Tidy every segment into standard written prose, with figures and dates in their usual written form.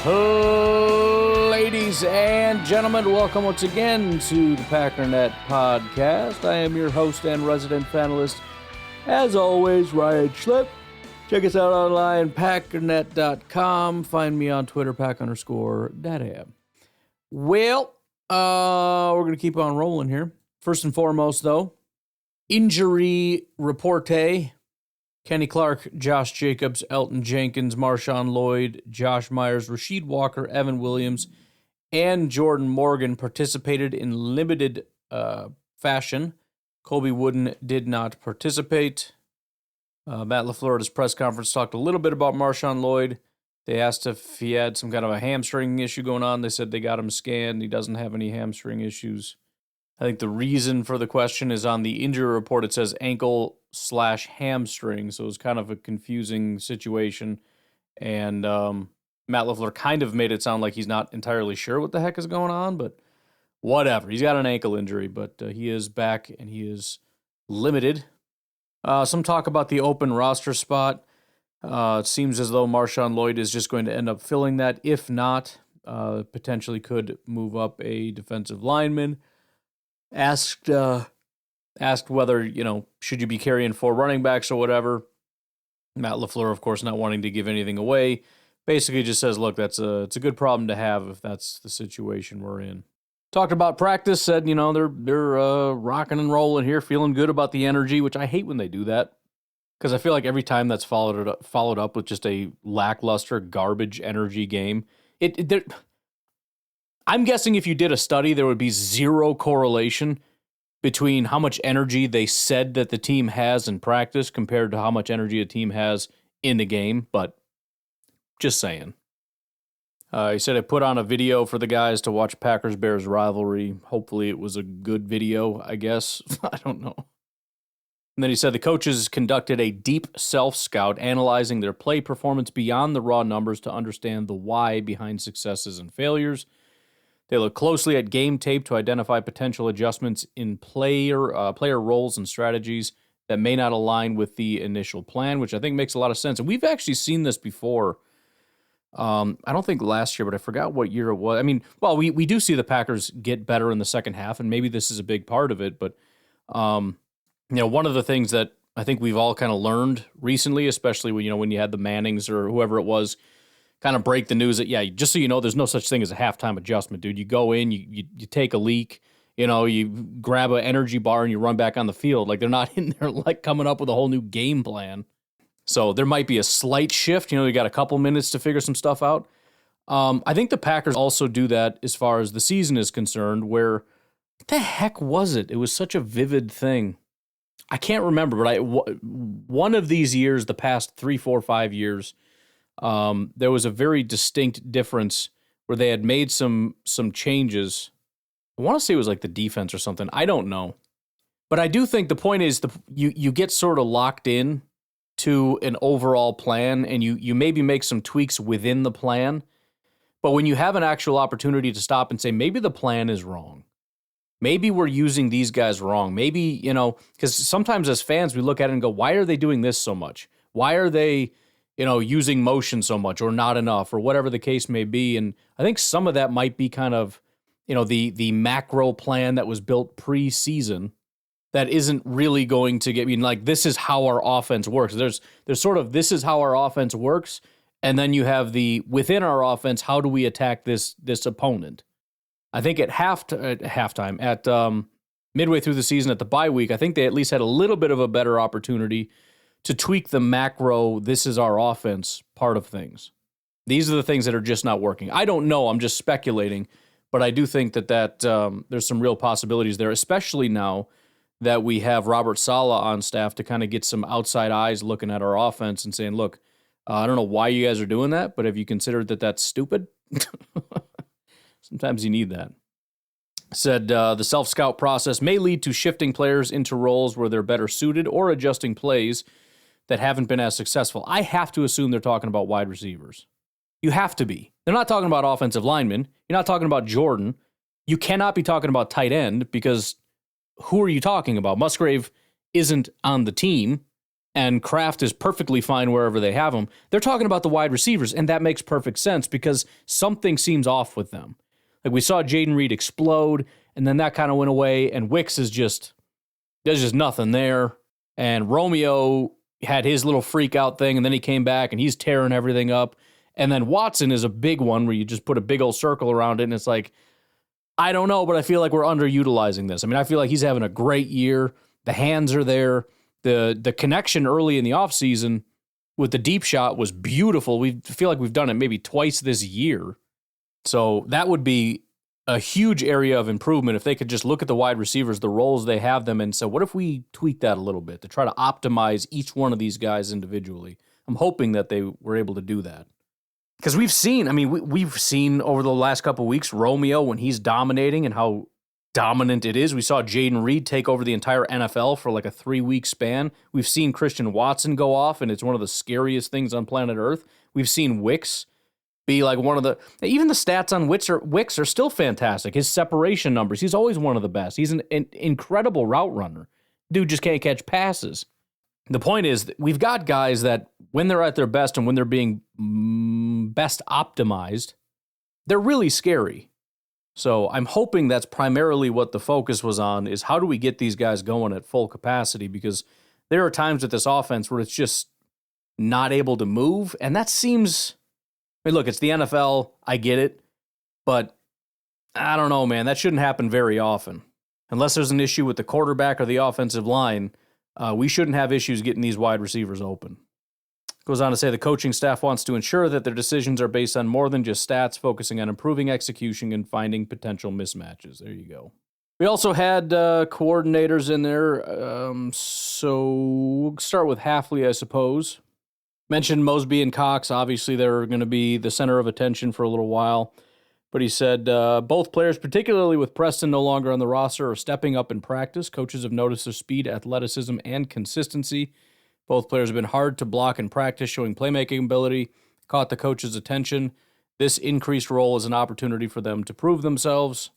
Ladies and gentlemen, welcome once again to the Packernet Podcast. I am your host and resident panelist, as always, Ryan Schlipp. Check us out online, packernet.com. Find me on Twitter, pack_data. Well, we're going to keep on rolling here. First and foremost, though, injury report. Kenny Clark, Josh Jacobs, Elton Jenkins, Marshawn Lloyd, Josh Myers, Rasheed Walker, Evan Williams, and Jordan Morgan participated in limited fashion. Colby Wooden did not participate. Matt LaFleur at his press conference talked a little bit about Marshawn Lloyd. They asked if he had some kind of a hamstring issue going on. They said they got him scanned. He doesn't have any hamstring issues. I think the reason for the question is on the injury report, it says ankle/hamstring, so it was kind of a confusing situation. And Matt LaFleur kind of made it sound like he's not entirely sure what the heck is going on, but whatever. He's got an ankle injury, but he is back and he is limited. Some talk about the open roster spot. It seems as though Marshawn Lloyd is just going to end up filling that. If not, potentially could move up a defensive lineman. Asked whether, should you be carrying 4 running backs or whatever. Matt LaFleur, of course, not wanting to give anything away, basically just says, look, it's a good problem to have if that's the situation we're in. Talked about practice, said, they're rocking and rolling here, feeling good about the energy, which I hate when they do that, because I feel like every time that's followed up with just a lackluster, garbage energy game. I'm guessing if you did a study, there would be zero correlation between how much energy they said that the team has in practice compared to how much energy a team has in the game, but just saying. He said I put on a video for the guys to watch Packers-Bears rivalry. Hopefully it was a good video, I guess. I don't know. And then he said the coaches conducted a deep self-scout, analyzing their play performance beyond the raw numbers to understand the why behind successes and failures. They look closely at game tape to identify potential adjustments in player roles and strategies that may not align with the initial plan, which I think makes a lot of sense. And we've actually seen this before. I don't think last year, but I forgot what year it was. I mean, well, we do see the Packers get better in the second half, and maybe this is a big part of it. But, one of the things that I think we've all kind of learned recently, especially when you had the Mannings or whoever it was, kind of break the news that, just so you know, there's no such thing as a halftime adjustment, dude. You go in, you take a leak, you grab an energy bar and you run back on the field. Like, they're not in there like coming up with a whole new game plan. So there might be a slight shift. You got a couple minutes to figure some stuff out. I think the Packers also do that as far as the season is concerned, where, what the heck was it? It was such a vivid thing. I can't remember, but one of these years, the past 3, 4, 5 years, there was a very distinct difference where they had made some changes. I want to say it was like the defense or something. I don't know. But I do think the point is you get sort of locked in to an overall plan, and you maybe make some tweaks within the plan. But when you have an actual opportunity to stop and say, maybe the plan is wrong. Maybe we're using these guys wrong. Maybe, because sometimes as fans, we look at it and go, why are they doing this so much? Why are they using motion so much or not enough or whatever the case may be? And I think some of that might be kind of, the macro plan that was built pre-season that isn't really going to get, this is how our offense works. There's sort of, this is how our offense works. And then you have within our offense, how do we attack this opponent? I think at halftime, at midway through the season at the bye week, I think they at least had a little bit of a better opportunity to tweak the macro, this is our offense part of things. These are the things that are just not working. I don't know. I'm just speculating. But I do think that there's some real possibilities there, especially now that we have Robert Saleh on staff to kind of get some outside eyes looking at our offense and saying, look, I don't know why you guys are doing that, but have you considered that that's stupid? Sometimes you need that. Said the self-scout process may lead to shifting players into roles where they're better suited or adjusting plays that haven't been as successful. I have to assume they're talking about wide receivers. You have to be. They're not talking about offensive linemen. You're not talking about Jordan. You cannot be talking about tight end because who are you talking about? Musgrave isn't on the team. and Kraft is perfectly fine wherever they have him. They're talking about the wide receivers, and that makes perfect sense because something seems off with them. Like we saw Jaden Reed explode, and then that kind of went away, and Wicks is just, there's just nothing there. And Romeo had his little freak out thing, and then he came back, and he's tearing everything up. And then Watson is a big one where you just put a big old circle around it, and it's like, I don't know, but I feel like we're underutilizing this. I mean, I feel like he's having a great year. The hands are there. The connection early in the offseason with the deep shot was beautiful. We feel like we've done it maybe twice this year. So that would be a huge area of improvement if they could just look at the wide receivers, the roles they have them in. So what if we tweak that a little bit to try to optimize each one of these guys individually? I'm hoping that they were able to do that. Because we've seen over the last couple of weeks, Romeo, when he's dominating and how dominant it is. We saw Jaden Reed take over the entire NFL for like a 3-week span. We've seen Christian Watson go off, and it's one of the scariest things on planet Earth. We've seen Wicks be like one of the, even the stats on Wicks are still fantastic. His separation numbers, he's always one of the best. He's an incredible route runner. Dude just can't catch passes. The point is, we've got guys that when they're at their best and when they're being best optimized, they're really scary. So I'm hoping that's primarily what the focus was on, is how do we get these guys going at full capacity? Because there are times with this offense where it's just not able to move. And that seems, I mean, look, it's the NFL. I get it. But I don't know, man. That shouldn't happen very often. Unless there's an issue with the quarterback or the offensive line, we shouldn't have issues getting these wide receivers open. Goes on to say the coaching staff wants to ensure that their decisions are based on more than just stats, focusing on improving execution and finding potential mismatches. There you go. We also had coordinators in there. So we'll start with Hafley, I suppose. Mentioned Mosby and Cox. Obviously, they're going to be the center of attention for a little while. But he said both players, particularly with Preston no longer on the roster, are stepping up in practice. Coaches have noticed their speed, athleticism, and consistency. Both players have been hard to block in practice, showing playmaking ability, caught the coach's attention. This increased role is an opportunity for them to prove themselves.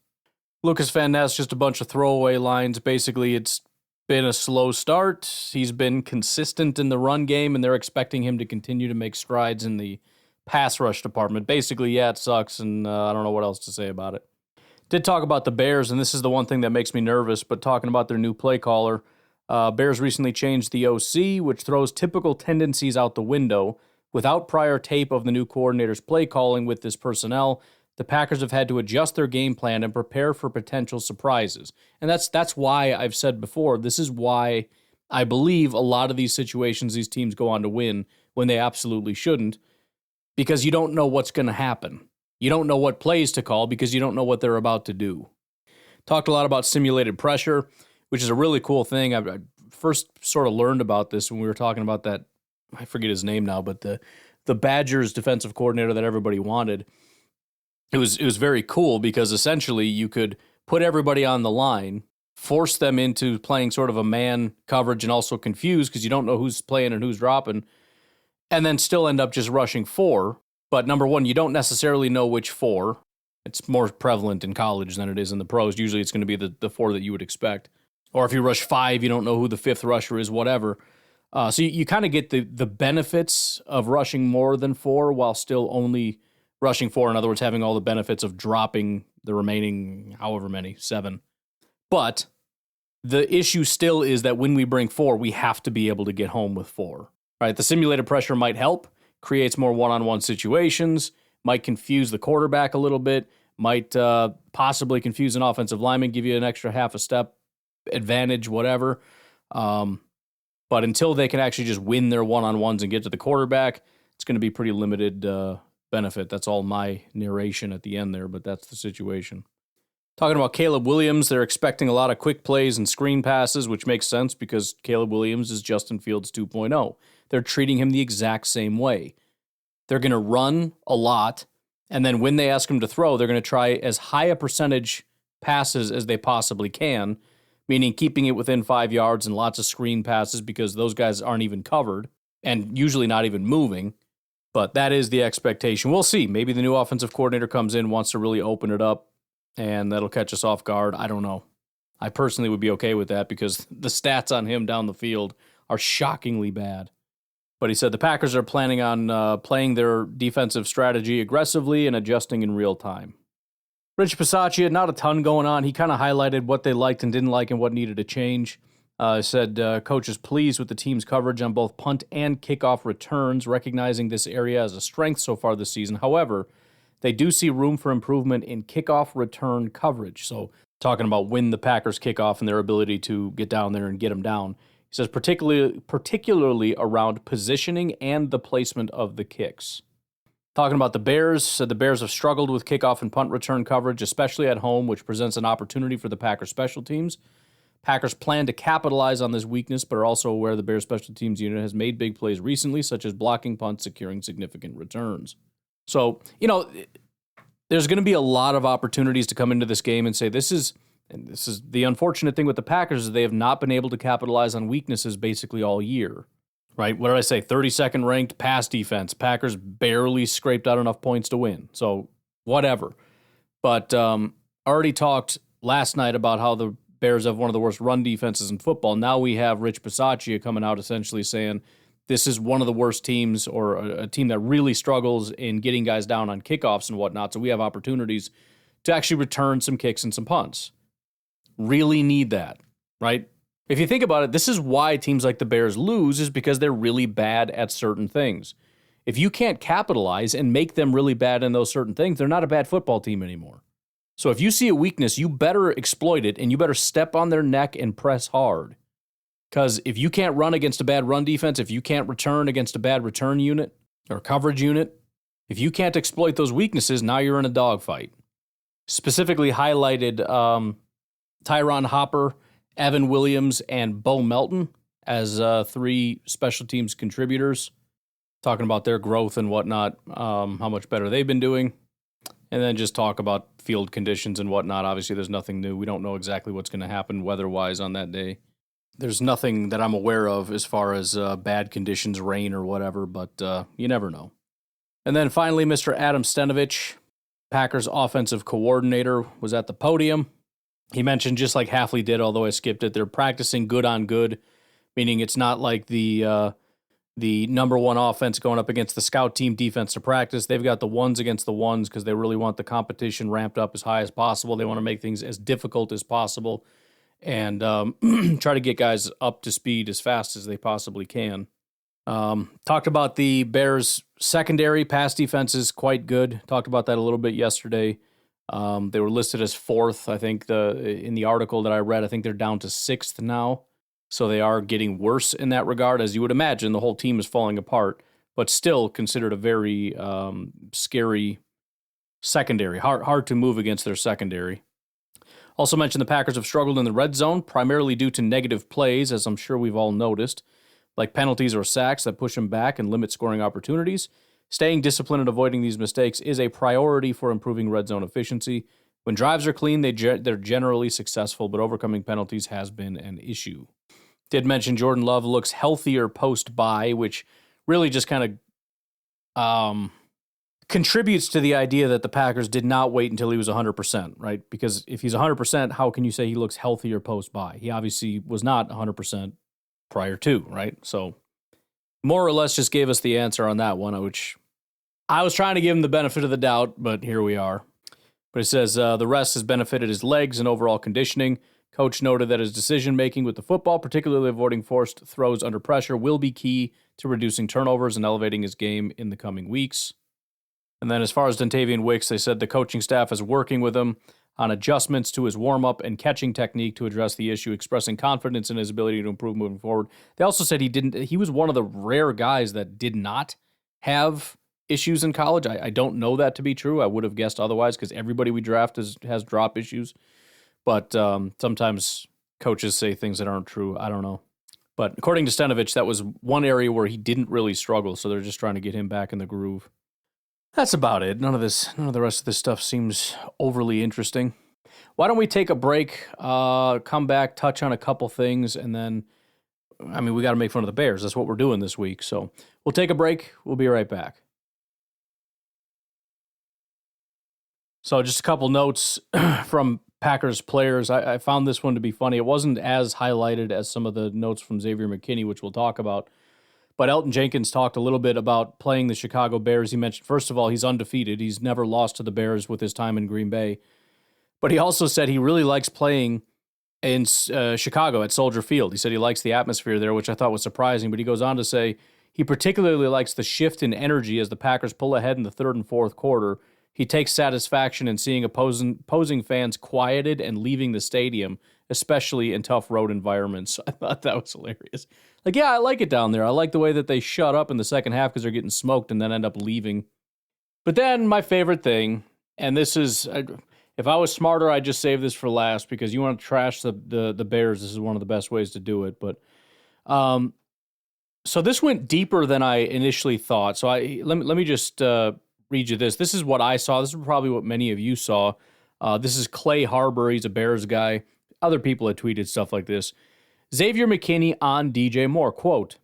Lucas Van Ness, just a bunch of throwaway lines. Basically, it's been a slow start. He's been consistent in the run game, and they're expecting him to continue to make strides in the pass rush department. Basically, yeah, it sucks, and I don't know what else to say about it. Did talk about the Bears, and this is the one thing that makes me nervous, but talking about their new play caller, Bears recently changed the OC, which throws typical tendencies out the window. Without prior tape of the new coordinator's play calling with this personnel, the Packers have had to adjust their game plan and prepare for potential surprises. And that's why I've said before, this is why I believe a lot of these situations these teams go on to win when they absolutely shouldn't, because you don't know what's going to happen. You don't know what plays to call because you don't know what they're about to do. Talked a lot about simulated pressure, which is a really cool thing. I first sort of learned about this when we were talking about that, I forget his name now, but the Badgers defensive coordinator that everybody wanted. It was very cool because essentially you could put everybody on the line, force them into playing sort of a man coverage and also confuse because you don't know who's playing and who's dropping, and then still end up just rushing 4. But number one, you don't necessarily know which 4. It's more prevalent in college than it is in the pros. Usually it's going to be the 4 that you would expect. Or if you rush 5, you don't know who the 5th rusher is, whatever. So you kind of get the benefits of rushing more than 4 while still only rushing 4. In other words, having all the benefits of dropping the remaining however many, 7. But the issue still is that when we bring 4, we have to be able to get home with 4. Right? The simulated pressure might help, creates more one-on-one situations, might confuse the quarterback a little bit, might possibly confuse an offensive lineman, give you an extra half a step advantage, whatever. But until they can actually just win their one-on-ones and get to the quarterback, it's going to be pretty limited benefit. That's all my narration at the end there, but that's the situation. Talking about Caleb Williams, they're expecting a lot of quick plays and screen passes, which makes sense because Caleb Williams is Justin Fields 2.0. They're treating him the exact same way. They're going to run a lot, and then when they ask him to throw, they're going to try as high a percentage passes as they possibly can, meaning keeping it within 5 yards and lots of screen passes because those guys aren't even covered and usually not even moving. But that is the expectation. We'll see. Maybe the new offensive coordinator comes in, wants to really open it up, and that'll catch us off guard. I don't know. I personally would be okay with that because the stats on him down the field are shockingly bad. But he said the Packers are planning on playing their defensive strategy aggressively and adjusting in real time. Rich Bisaccia, not a ton going on. He kind of highlighted what they liked and didn't like and what needed to change. Said coach is pleased with the team's coverage on both punt and kickoff returns, recognizing this area as a strength so far this season. However, they do see room for improvement in kickoff return coverage. So talking about when the Packers kick off and their ability to get down there and get them down. He says particularly around positioning and the placement of the kicks. Talking about the Bears, said the Bears have struggled with kickoff and punt return coverage, especially at home, which presents an opportunity for the Packers special teams. Packers plan to capitalize on this weakness, but are also aware the Bears special teams unit has made big plays recently, such as blocking punts, securing significant returns. So, there's going to be a lot of opportunities to come into this game and say this is the unfortunate thing with the Packers is they have not been able to capitalize on weaknesses basically all year. Right? What did I say? 32nd ranked pass defense. Packers barely scraped out enough points to win. So, whatever. But already talked last night about how the Bears have one of the worst run defenses in football. Now we have Rich Bisaccia coming out essentially saying this is one of the worst teams or a team that really struggles in getting guys down on kickoffs and whatnot. So we have opportunities to actually return some kicks and some punts. Really need that, right? If you think about it, this is why teams like the Bears lose is because they're really bad at certain things. If you can't capitalize and make them really bad in those certain things, they're not a bad football team anymore. So if you see a weakness, you better exploit it and you better step on their neck and press hard. Because if you can't run against a bad run defense, if you can't return against a bad return unit or coverage unit, if you can't exploit those weaknesses, now you're in a dogfight. Specifically highlighted Tyron Hopper, Evan Williams, and Bo Melton as 3 special teams contributors, talking about their growth and whatnot, how much better they've been doing, and then just talk about field conditions and whatnot. Obviously, there's nothing new. We don't know exactly what's going to happen weather-wise on that day. There's nothing that I'm aware of as far as bad conditions, rain or whatever, but you never know. And then finally, Mr. Adam Stenavich, Packers offensive coordinator, was at the podium. He mentioned, just like Halfley did, although I skipped it, they're practicing good on good, meaning it's not like the number one offense going up against the scout team defense to practice. They've got the ones against the ones because they really want the competition ramped up as high as possible. They want to make things as difficult as possible and try to get guys up to speed as fast as they possibly can. Talked about the Bears' secondary pass defense is quite good. Talked about that a little bit yesterday. They were listed as 4th, I think, in the article that I read. I think they're down to 6th now. So they are getting worse in that regard. As you would imagine, the whole team is falling apart, but still considered a very scary secondary. Hard to move against their secondary. Also mentioned the Packers have struggled in the red zone, primarily due to negative plays, as I'm sure we've all noticed, like penalties or sacks that push them back and limit scoring opportunities. Staying disciplined and avoiding these mistakes is a priority for improving red zone efficiency. When drives are clean, they're generally successful, but overcoming penalties has been an issue. Did mention Jordan Love looks healthier post-bye, which really just kind of contributes to the idea that the Packers did not wait until he was 100%, right? Because if he's 100%, how can you say he looks healthier post-bye? He obviously was not 100% prior to, right? So more or less just gave us the answer on that one, which I was trying to give him the benefit of the doubt, but here we are. But it says the rest has benefited his legs and overall conditioning. Coach noted that his decision-making with the football, particularly avoiding forced throws under pressure, will be key to reducing turnovers and elevating his game in the coming weeks. And then as far as Dontavian Wicks, they said the coaching staff is working with him on adjustments to his warm-up and catching technique to address the issue, expressing confidence in his ability to improve moving forward. They also said he was one of the rare guys that did not have issues in college. I don't know that to be true. I would have guessed otherwise because everybody we draft has drop issues. But sometimes coaches say things that aren't true. I don't know. But according to Stenavich, that was one area where he didn't really struggle, so they're just trying to get him back in the groove. That's about it. None of the rest of this stuff seems overly interesting. Why don't we take a break, come back, touch on a couple things, and then, we got to make fun of the Bears. That's what we're doing this week. So we'll take a break. We'll be right back. So just a couple notes from Packers players. I found this one to be funny. It wasn't as highlighted as some of the notes from Xavier McKinney, which we'll talk about. But Elton Jenkins talked a little bit about playing the Chicago Bears. He mentioned, first of all, he's undefeated. He's never lost to the Bears with his time in Green Bay. But he also said he really likes playing in Chicago at Soldier Field. He said he likes the atmosphere there, which I thought was surprising. But he goes on to say he particularly likes the shift in energy as the Packers pull ahead in the third and fourth quarter. He takes satisfaction in seeing opposing fans quieted and leaving the stadium, especially in tough road environments. I thought that was hilarious. Like, yeah, I like it down there. I like the way that they shut up in the second half because they're getting smoked and then end up leaving. But then my favorite thing, and this is, if I was smarter, I'd just save this for last because you want to trash the Bears. This is one of the best ways to do it. But so this went deeper than I initially thought. So let me just read you this. This is what I saw. This is probably what many of you saw. This is Clay Harbor. He's a Bears guy. Other people had tweeted stuff like this. Xavier McKinney on DJ Moore. Quote,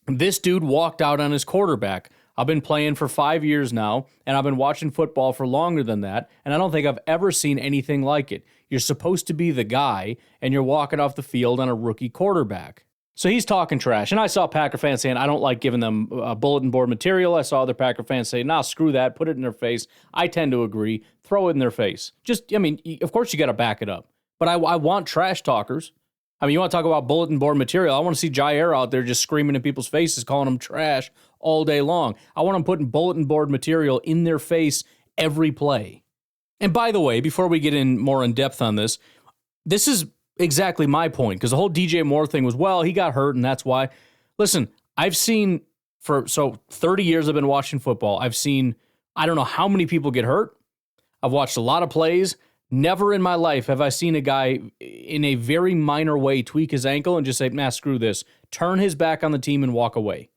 "This dude walked out on his quarterback. I've been playing for 5 years now, and I've been watching football for longer than that, and I don't think I've ever seen anything like it. You're supposed to be the guy, and you're walking off the field on a rookie quarterback." So he's talking trash. And I saw Packer fans saying, I don't like giving them bulletin board material. I saw other Packer fans say, nah, screw that. Put it in their face. I tend to agree. Throw it in their face. Just, I mean, of course you got to back it up. But I want trash talkers. I mean, you want to talk about bulletin board material. I want to see Jair out there just screaming in people's faces, calling them trash all day long. I want them putting bulletin board material in their face every play. And by the way, before we get in more in depth on this, this is exactly my point, because the whole DJ Moore thing was, well, he got hurt and that's why. Listen, I've seen 30 years I've been watching football. I've seen, I don't know how many people get hurt. I've watched a lot of plays. Never in my life have I seen a guy in a very minor way tweak his ankle and just say, nah, screw this. Turn his back on the team and walk away.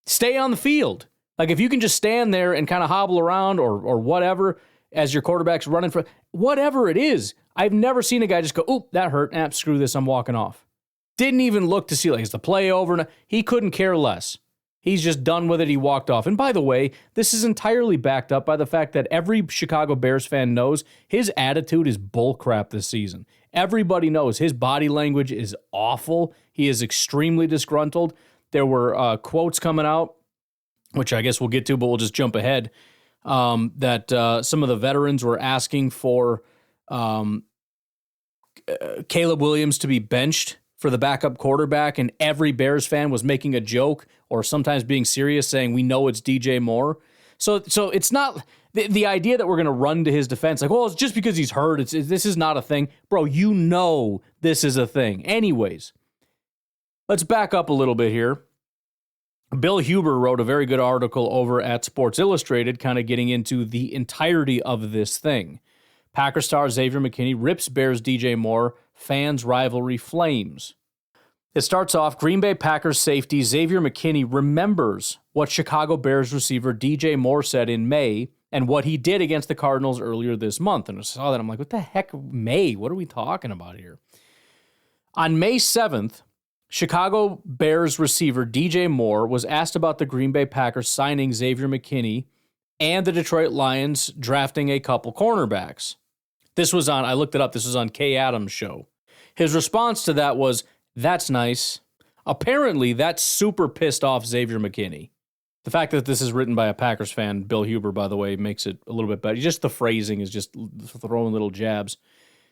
Stay on the field. Like if you can just stand there and kind of hobble around or whatever as your quarterback's running for whatever it is. I've never seen a guy just go, oop, that hurt. Screw this, I'm walking off. Didn't even look to see, like, is the play over? He couldn't care less. He's just done with it. He walked off. And by the way, this is entirely backed up by the fact that every Chicago Bears fan knows his attitude is bullcrap this season. Everybody knows his body language is awful. He is extremely disgruntled. There were quotes coming out, which I guess we'll get to, but we'll just jump ahead, that some of the veterans were asking for Caleb Williams to be benched for the backup quarterback, and every Bears fan was making a joke or sometimes being serious, saying, we know it's DJ Moore. So it's not the idea that we're going to run to his defense, like, well, it's just because he's hurt. This is not a thing. Bro, you know this is a thing. Anyways, let's back up a little bit here. Bill Huber wrote a very good article over at Sports Illustrated, kind of getting into the entirety of this thing. Packer star Xavier McKinney rips Bears DJ Moore, fans rivalry flames. It starts off, Green Bay Packers safety Xavier McKinney remembers what Chicago Bears receiver DJ Moore said in May and what he did against the Cardinals earlier this month. And I saw that, I'm like, what the heck, May? What are we talking about here? On May 7th, Chicago Bears receiver DJ Moore was asked about the Green Bay Packers signing Xavier McKinney and the Detroit Lions drafting a couple cornerbacks. This was on, I looked it up, this was on Kay Adams' show. His response to that was, that's nice. Apparently, that super pissed off Xavier McKinney. The fact that this is written by a Packers fan, Bill Huber, by the way, makes it a little bit better. Just the phrasing is just throwing little jabs. It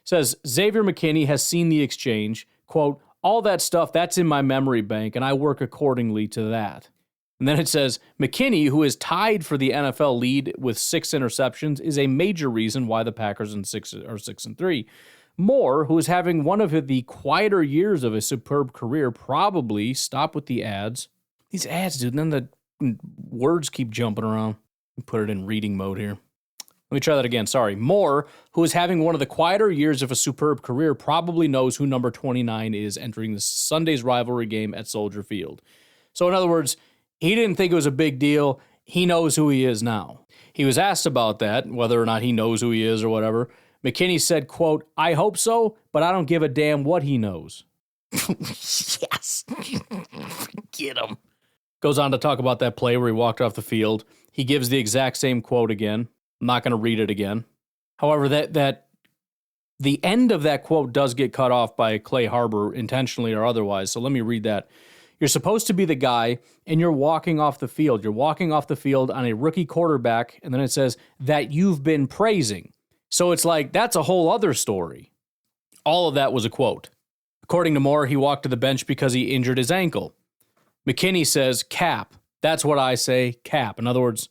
says, Xavier McKinney has seen the exchange. Quote, all that stuff, that's in my memory bank, and I work accordingly to that. And then it says, McKinney, who is tied for the NFL lead with 6 interceptions, is a major reason why the Packers are 6-3. Moore, who is having one of the quieter years of his superb career, probably, stop with the ads. These ads, dude, and then the words keep jumping around. Put it in reading mode here. Let me try that again. Sorry. Moore, who is having one of the quieter years of a superb career, probably knows who number 29 is entering the Sunday's rivalry game at Soldier Field. So in other words, he didn't think it was a big deal. He knows who he is now. He was asked about that, whether or not he knows who he is or whatever. McKinney said, quote, I hope so, but I don't give a damn what he knows. Yes. Get him. Goes on to talk about that play where he walked off the field. He gives the exact same quote again. I'm not going to read it again. However, that The end of that quote does get cut off by Clay Harbor, intentionally or otherwise. So let me read that. You're supposed to be the guy, and you're walking off the field. You're walking off the field on a rookie quarterback, and then it says that you've been praising. So it's like, that's a whole other story. All of that was a quote. According to Moore, he walked to the bench because he injured his ankle. McKinney says, cap. That's what I say, cap. In other words,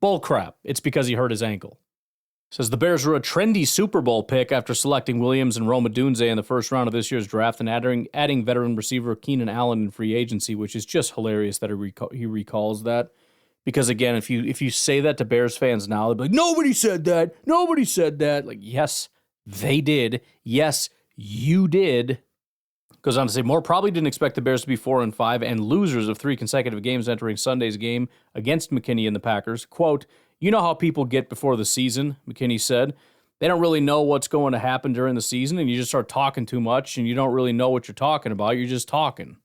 bull crap. It's because he hurt his ankle. Says the Bears were a trendy Super Bowl pick after selecting Williams and Rome Odunze in the first round of this year's draft and adding veteran receiver Keenan Allen in free agency, which is just hilarious that he recalls that. Because again, if you say that to Bears fans now, they'll be like, nobody said that. Nobody said that. Like, yes, they did. Yes, you did. Goes on to say, Moore probably didn't expect the Bears to be 4-5 and losers of 3 consecutive games entering Sunday's game against McKinney and the Packers. Quote, you know how people get before the season, McKinney said. They don't really know what's going to happen during the season, and you just start talking too much, and you don't really know what you're talking about. You're just talking.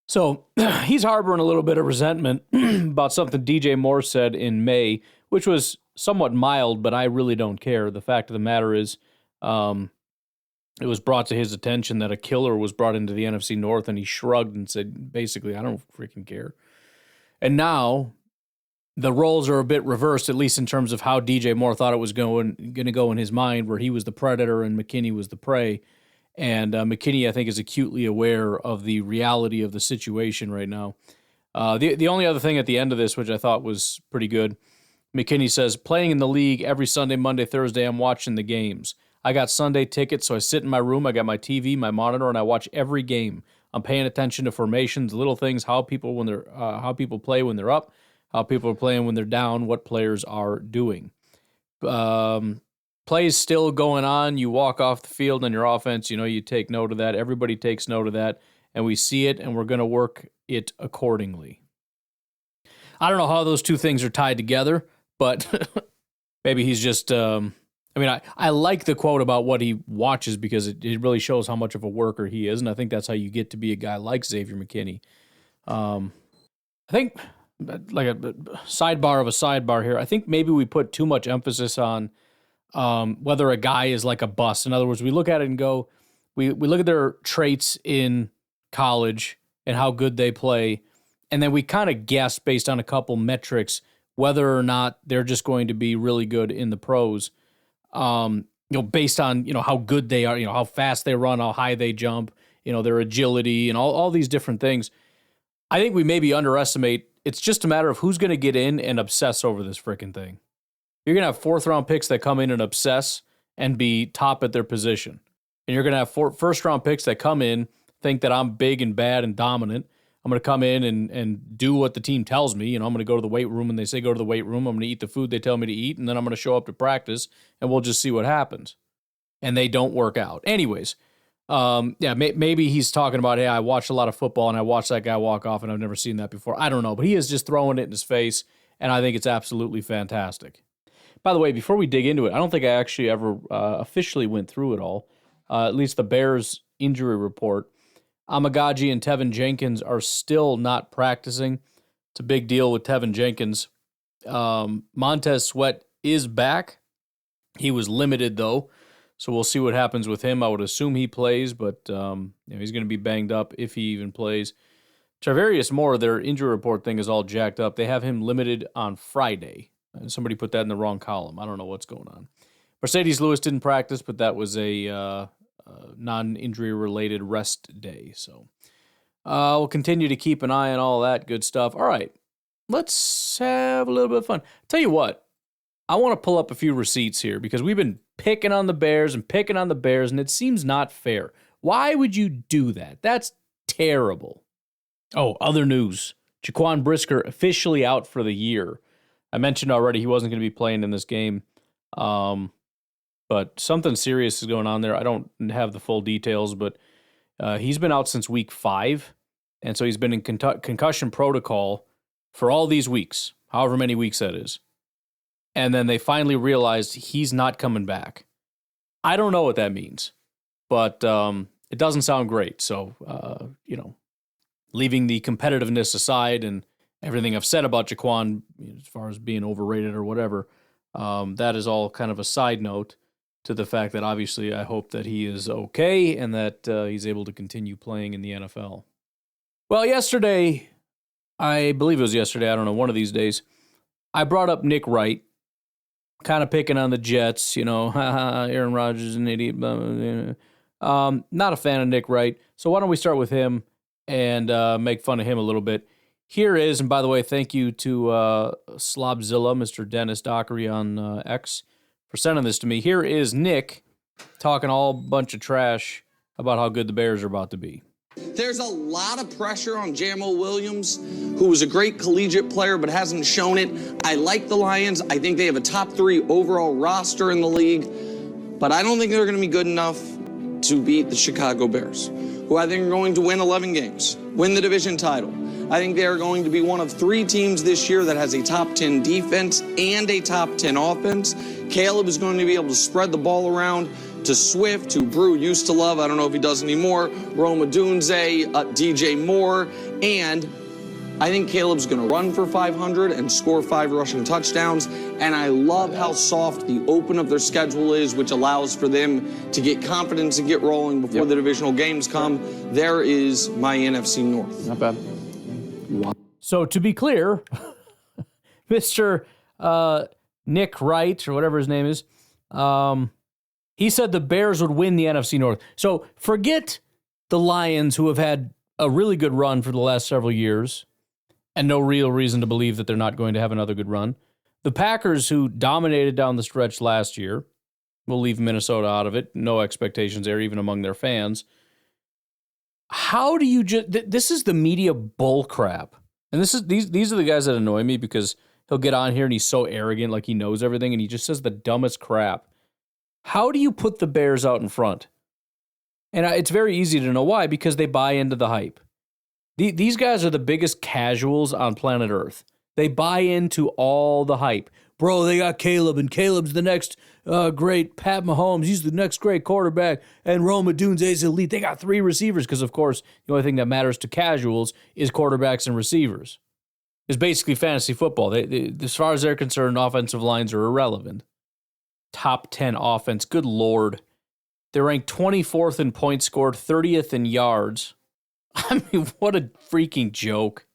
So he's harboring a little bit of resentment about something DJ Moore said in May, which was somewhat mild, but I really don't care. The fact of the matter is, it was brought to his attention that a killer was brought into the NFC North, and he shrugged and said, basically, I don't freaking care. And now the roles are a bit reversed, at least in terms of how DJ Moore thought it was going to go in his mind, where he was the predator and McKinney was the prey. And McKinney, I think, is acutely aware of the reality of the situation right now. The only other thing at the end of this, which I thought was pretty good, McKinney says, playing in the league every Sunday, Monday, Thursday, I'm watching the games. I got Sunday tickets, so I sit in my room, I got my TV, my monitor, and I watch every game. I'm paying attention to formations, little things, how people play when they're up, how people are playing when they're down, what players are doing. Plays still going on. You walk off the field on your offense, you take note of that. Everybody takes note of that, and we see it, and we're going to work it accordingly. I don't know how those two things are tied together, but maybe he's just... I like the quote about what he watches because it really shows how much of a worker he is, and I think that's how you get to be a guy like Xavier McKinney. I think, like a sidebar of a sidebar here, I think maybe we put too much emphasis on whether a guy is like a bust. In other words, we look at it and go, we look at their traits in college and how good they play, and then we kind of guess based on a couple metrics whether or not they're just going to be really good in the pros. Based on, how good they are, how fast they run, how high they jump, their agility and all these different things. I think we maybe underestimate. It's just a matter of who's going to get in and obsess over this freaking thing. You're going to have 4th round picks that come in and obsess and be top at their position. And you're going to have first round picks that come in, think that I'm big and bad and dominant. I'm going to come in and do what the team tells me. I'm going to go to the weight room and they say go to the weight room. I'm going to eat the food they tell me to eat, and then I'm going to show up to practice, and we'll just see what happens. And they don't work out. Anyways, maybe he's talking about, hey, I watched a lot of football, and I watched that guy walk off, and I've never seen that before. I don't know, but he is just throwing it in his face, and I think it's absolutely fantastic. By the way, before we dig into it, I don't think I actually ever officially went through it all, at least the Bears injury report. Amagaji and Tevin Jenkins are still not practicing. It's a big deal with Tevin Jenkins. Montez Sweat is back. He was limited, though, so we'll see what happens with him. I would assume he plays, but he's going to be banged up if he even plays. Tarvarius Moore, their injury report thing is all jacked up. They have him limited on Friday. Somebody put that in the wrong column. I don't know what's going on. Mercedes Lewis didn't practice, but that was a... non-injury related rest day. So we'll continue to keep an eye on all that good stuff. All right, let's have a little bit of fun. Tell you what, I want to pull up a few receipts here because we've been picking on the Bears, and it seems not fair. Why would you do that? That's terrible. Oh, other news. Jaquan Brisker officially out for the year. I mentioned already he wasn't going to be playing in this game. But something serious is going on there. I don't have the full details, but he's been out since week 5, and so he's been in concussion protocol for all these weeks, however many weeks that is. And then they finally realized he's not coming back. I don't know what that means, but it doesn't sound great. So, leaving the competitiveness aside and everything I've said about Jaquan as far as being overrated or whatever, that is all kind of a side note. to the fact that obviously I hope that he is okay and that he's able to continue playing in the NFL. Well, yesterday, I believe it was yesterday, I don't know, one of these days, I brought up Nick Wright, kind of picking on the Jets, Aaron Rodgers is an idiot. Blah, blah, blah. Not a fan of Nick Wright, so why don't we start with him and make fun of him a little bit. Here is, and by the way, thank you to Slobzilla, Mr. Dennis Dockery on X, for sending this to me. Here is Nick talking all bunch of trash about how good the Bears are about to be. There's a lot of pressure on Jamo Williams, who was a great collegiate player but hasn't shown it. I like the Lions. I think they have a top 3 overall roster in the league, but I don't think they're going to be good enough to beat the Chicago Bears, who I think are going to win 11 games, win the division title. I think they are going to be one of 3 teams this year that has a top 10 defense and a top 10 offense. Caleb is going to be able to spread the ball around to Swift, who Brew used to love. I don't know if he does anymore. Roma Dunze, DJ Moore, and I think Caleb's going to run for 500 and score 5 rushing touchdowns. And I love how soft the open of their schedule is, which allows for them to get confidence and get rolling before the divisional games come. There is my NFC North. Not bad. So to be clear, Mr. Nick Wright, or whatever his name is, he said the Bears would win the NFC North. So forget the Lions, who have had a really good run for the last several years, and no real reason to believe that they're not going to have another good run. The Packers, who dominated down the stretch last year, we'll leave Minnesota out of it. No expectations there, even among their fans. How do you just... This is the media bull crap. And these are the guys that annoy me, because he'll get on here and he's so arrogant, like he knows everything, and he just says the dumbest crap. How do you put the Bears out in front? And it's very easy to know why, because they buy into the hype. These guys are the biggest casuals on planet Earth. They buy into all the hype. Bro, they got Caleb, and Caleb's the next great Pat Mahomes. He's the next great quarterback, and Roma Dunze's elite. They got 3 receivers, because, of course, the only thing that matters to casuals is quarterbacks and receivers. It's basically fantasy football. They, as far as they're concerned, offensive lines are irrelevant. Top 10 offense. Good Lord. They're ranked 24th in points scored, 30th in yards. I mean, what a freaking joke.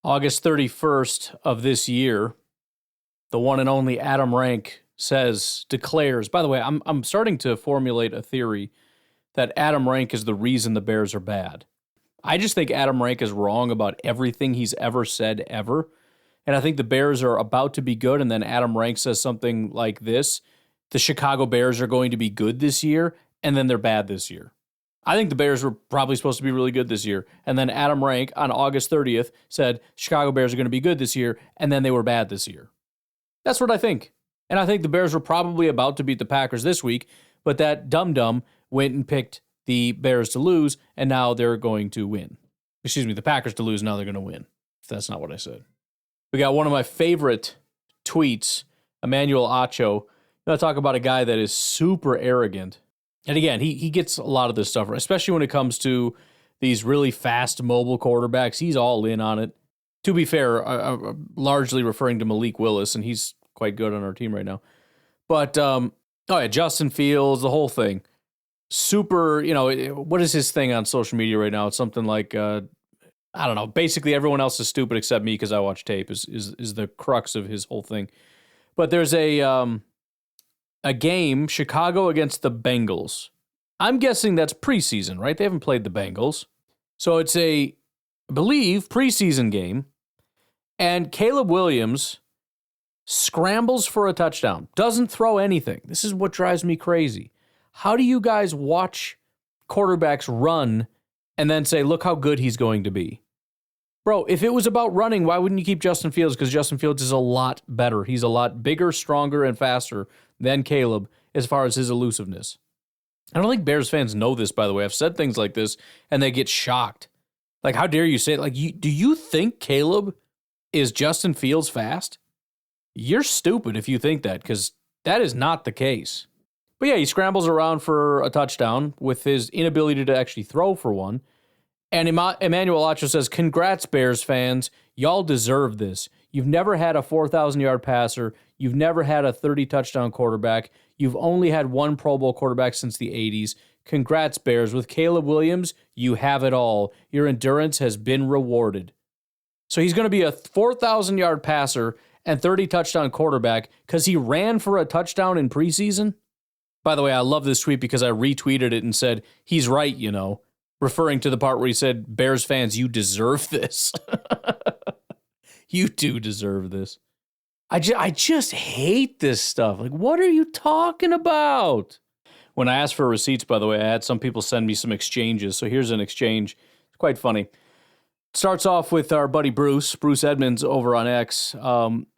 August 31st of this year, the one and only Adam Rank declares, by the way, I'm starting to formulate a theory that Adam Rank is the reason the Bears are bad. I just think Adam Rank is wrong about everything he's ever said, ever. And I think the Bears are about to be good, and then Adam Rank says something like this: the Chicago Bears are going to be good this year, and then they're bad this year. I think the Bears were probably supposed to be really good this year, and then Adam Rank on August 30th said Chicago Bears are going to be good this year, and then they were bad this year. That's what I think. And I think the Bears were probably about to beat the Packers this week, but that dum-dum went and picked the Bears to lose, and now they're going to win. Excuse me, the Packers to lose, now they're going to win. If that's not what I said. We got one of my favorite tweets, Emmanuel Acho. I'll talk about a guy that is super arrogant. And again, he gets a lot of this stuff, especially when it comes to these really fast mobile quarterbacks. He's all in on it. To be fair, I'm largely referring to Malik Willis, and he's quite good on our team right now. But, Justin Fields, the whole thing. Super, what is his thing on social media right now? It's something like, I don't know, basically everyone else is stupid except me because I watch tape is the crux of his whole thing. But there's a game, Chicago against the Bengals. I'm guessing that's preseason, right? They haven't played the Bengals. So it's I believe, preseason game. And Caleb Williams scrambles for a touchdown. Doesn't throw anything. This is what drives me crazy. How do you guys watch quarterbacks run and then say, look how good he's going to be? Bro, if it was about running, why wouldn't you keep Justin Fields? Because Justin Fields is a lot better. He's a lot bigger, stronger, and faster than Caleb as far as his elusiveness. I don't think Bears fans know this, by the way. I've said things like this, and they get shocked. Like, how dare you say it? Like, do you think Caleb is Justin Fields fast? You're stupid if you think that, because that is not the case. But yeah, he scrambles around for a touchdown with his inability to actually throw for one. And Emmanuel Acho says, congrats, Bears fans. Y'all deserve this. You've never had a 4,000-yard passer. You've never had a 30-touchdown quarterback. You've only had one Pro Bowl quarterback since the 80s. Congrats, Bears. With Caleb Williams, you have it all. Your endurance has been rewarded. So he's going to be a 4,000-yard passer and 30-touchdown quarterback because he ran for a touchdown in preseason? By the way, I love this tweet because I retweeted it and said, he's right, referring to the part where he said, Bears fans, you deserve this. You do deserve this. I just hate this stuff. Like, what are you talking about? When I asked for receipts, by the way, I had some people send me some exchanges. So here's an exchange. It's quite funny. Starts off with our buddy Bruce Edmonds over on X.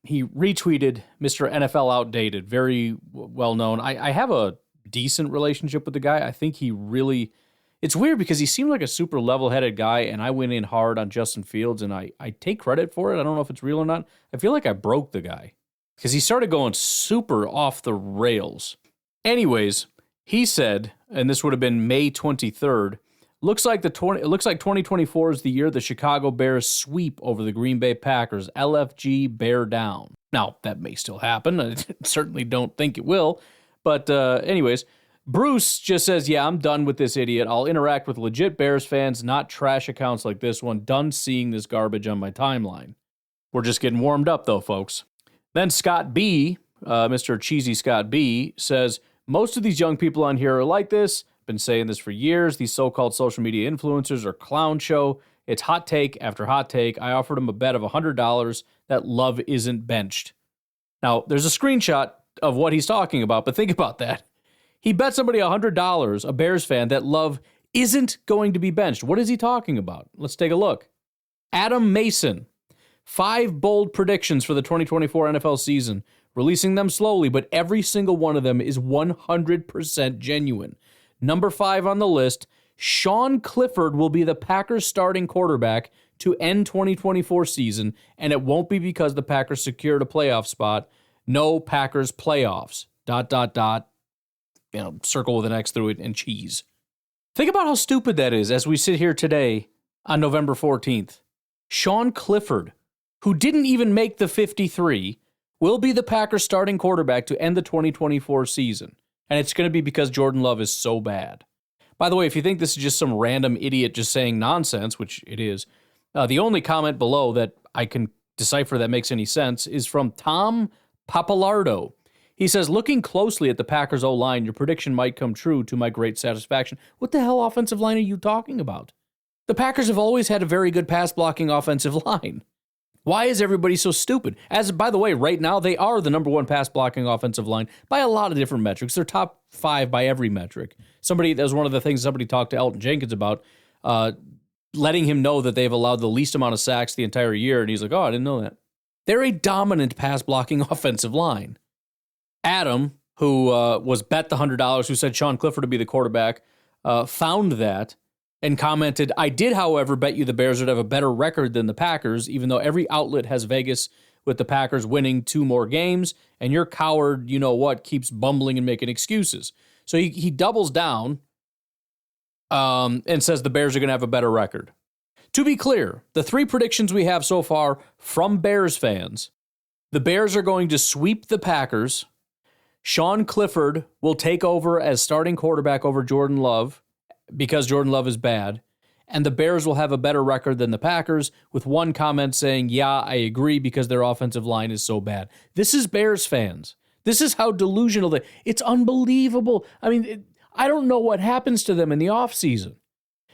He retweeted Mr. NFL Outdated, very well known. I have a decent relationship with the guy. I think he really, it's weird because he seemed like a super level-headed guy, and I went in hard on Justin Fields, and I take credit for it. I don't know if it's real or not. I feel like I broke the guy because he started going super off the rails. Anyways, he said, and this would have been May 23rd, Looks like 2024 is the year the Chicago Bears sweep over the Green Bay Packers. LFG bear down. Now, that may still happen. I certainly don't think it will. But anyways, Bruce just says, yeah, I'm done with this idiot. I'll interact with legit Bears fans, not trash accounts like this one. Done seeing this garbage on my timeline. We're just getting warmed up, though, folks. Then Scott B., Mr. Cheesy Scott B., says, most of these young people on here are like this. Been saying this for years. These so-called social media influencers are clown show. It's hot take after hot take. I offered him a bet of $100 that Love isn't benched. Now, there's a screenshot of what he's talking about, but think about that. He bet somebody $100, a Bears fan, that Love isn't going to be benched. What is he talking about? Let's take a look. Adam Mason, 5 bold predictions for the 2024 NFL season, releasing them slowly, but every single one of them is 100% genuine. Number 5 on the list, Sean Clifford will be the Packers starting quarterback to end 2024 season, and it won't be because the Packers secured a playoff spot. No Packers playoffs. ... Circle with an X through it and cheese. Think about how stupid that is as we sit here today on November 14th. Sean Clifford, who didn't even make the 53, will be the Packers starting quarterback to end the 2024 season. And it's going to be because Jordan Love is so bad. By the way, if you think this is just some random idiot just saying nonsense, which it is, the only comment below that I can decipher that makes any sense is from Tom Papalardo. He says, looking closely at the Packers O-line, your prediction might come true to my great satisfaction. What the hell offensive line are you talking about? The Packers have always had a very good pass-blocking offensive line. Why is everybody so stupid? As, by the way, right now, they are the number 1 pass-blocking offensive line by a lot of different metrics. They're top 5 by every metric. That was one of the things somebody talked to Elton Jenkins about, letting him know that they've allowed the least amount of sacks the entire year, and he's like, oh, I didn't know that. They're a dominant pass-blocking offensive line. Adam, who was bet the $100, who said Sean Clifford would be the quarterback, found that and commented, I did, however, bet you the Bears would have a better record than the Packers, even though every outlet has Vegas with the Packers winning 2 more games, and your coward, keeps bumbling and making excuses. So he doubles down and says the Bears are going to have a better record. To be clear, the 3 predictions we have so far from Bears fans, the Bears are going to sweep the Packers, Sean Clifford will take over as starting quarterback over Jordan Love, because Jordan Love is bad, and the Bears will have a better record than the Packers, with one comment saying, yeah, I agree, because their offensive line is so bad. This is Bears fans. This is how delusional they... It's unbelievable. I mean, I don't know what happens to them in the offseason.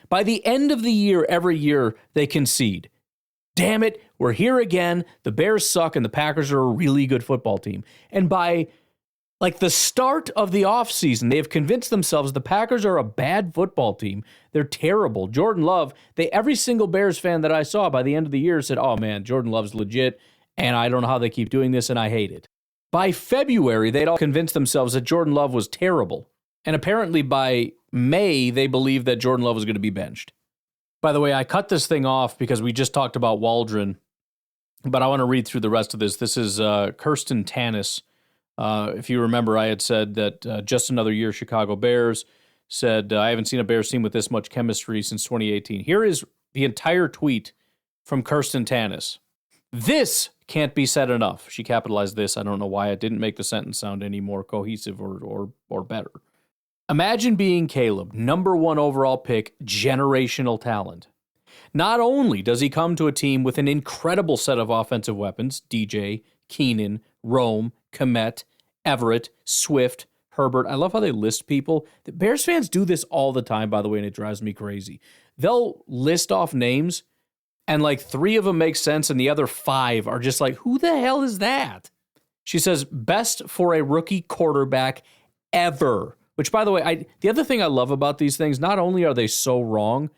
By the end of the year, every year, they concede. Damn it, we're here again. The Bears suck, and the Packers are a really good football team. And by... the start of the offseason, they have convinced themselves the Packers are a bad football team. They're terrible. Jordan Love, every single Bears fan that I saw by the end of the year said, oh man, Jordan Love's legit, and I don't know how they keep doing this, and I hate it. By February, they'd all convinced themselves that Jordan Love was terrible. And apparently by May, they believed that Jordan Love was going to be benched. By the way, I cut this thing off because we just talked about Waldron, but I want to read through the rest of this. This is Kirsten Tannis. If you remember, I had said that just another year, Chicago Bears said, I haven't seen a Bears team with this much chemistry since 2018. Here is the entire tweet from Kirsten Tannis. This can't be said enough. She capitalized this. I don't know why it didn't make the sentence sound any more cohesive or better. Imagine being Caleb, number 1 overall pick, generational talent. Not only does he come to a team with an incredible set of offensive weapons, DJ, Keenan, Rome, Komet, Everett, Swift, Herbert. I love how they list people. The Bears fans do this all the time, by the way, and it drives me crazy. They'll list off names, and like 3 of them make sense, and the other 5 are just like, who the hell is that? She says, best for a rookie quarterback ever. Which, by the way, the other thing I love about these things, not only are they so wrong,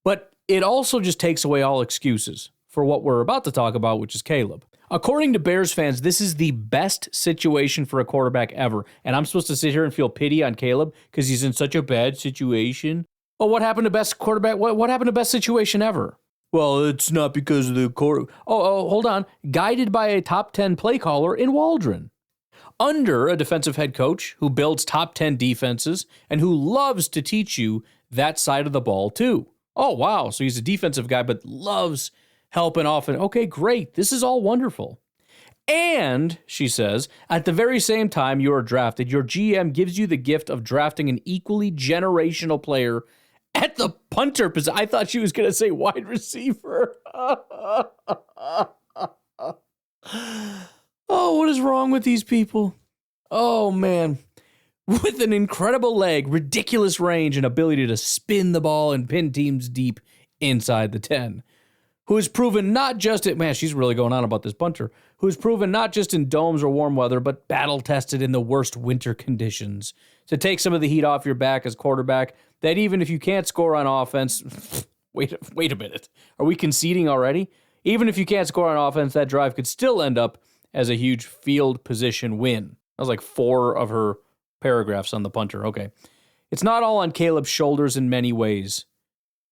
but it also just takes away all excuses for what we're about to talk about, which is Caleb. According to Bears fans, this is the best situation for a quarterback ever. And I'm supposed to sit here and feel pity on Caleb because he's in such a bad situation? Well, what happened to best quarterback? What happened to best situation ever? Well, it's not because of the quarter. Oh, hold on. Guided by a top 10 play caller in Waldron. Under a defensive head coach who builds top 10 defenses and who loves to teach you that side of the ball too. Oh, wow. So he's a defensive guy, but loves helping off. And okay, great. This is all wonderful. And, she says, at the very same time you are drafted, your GM gives you the gift of drafting an equally generational player at the punter position. I thought she was going to say wide receiver. Oh, what is wrong with these people? Oh, man. With an incredible leg, ridiculous range, and ability to spin the ball and pin teams deep inside the 10. Who has proven not just at, man, she's really going on about this punter, who has proven not just in domes or warm weather, but battle-tested in the worst winter conditions. To take some of the heat off your back as quarterback, that even if you can't score on offense, wait a minute. Are we conceding already? Even if you can't score on offense, that drive could still end up as a huge field position win. That was like 4 of her paragraphs on the punter. Okay. It's not all on Caleb's shoulders in many ways.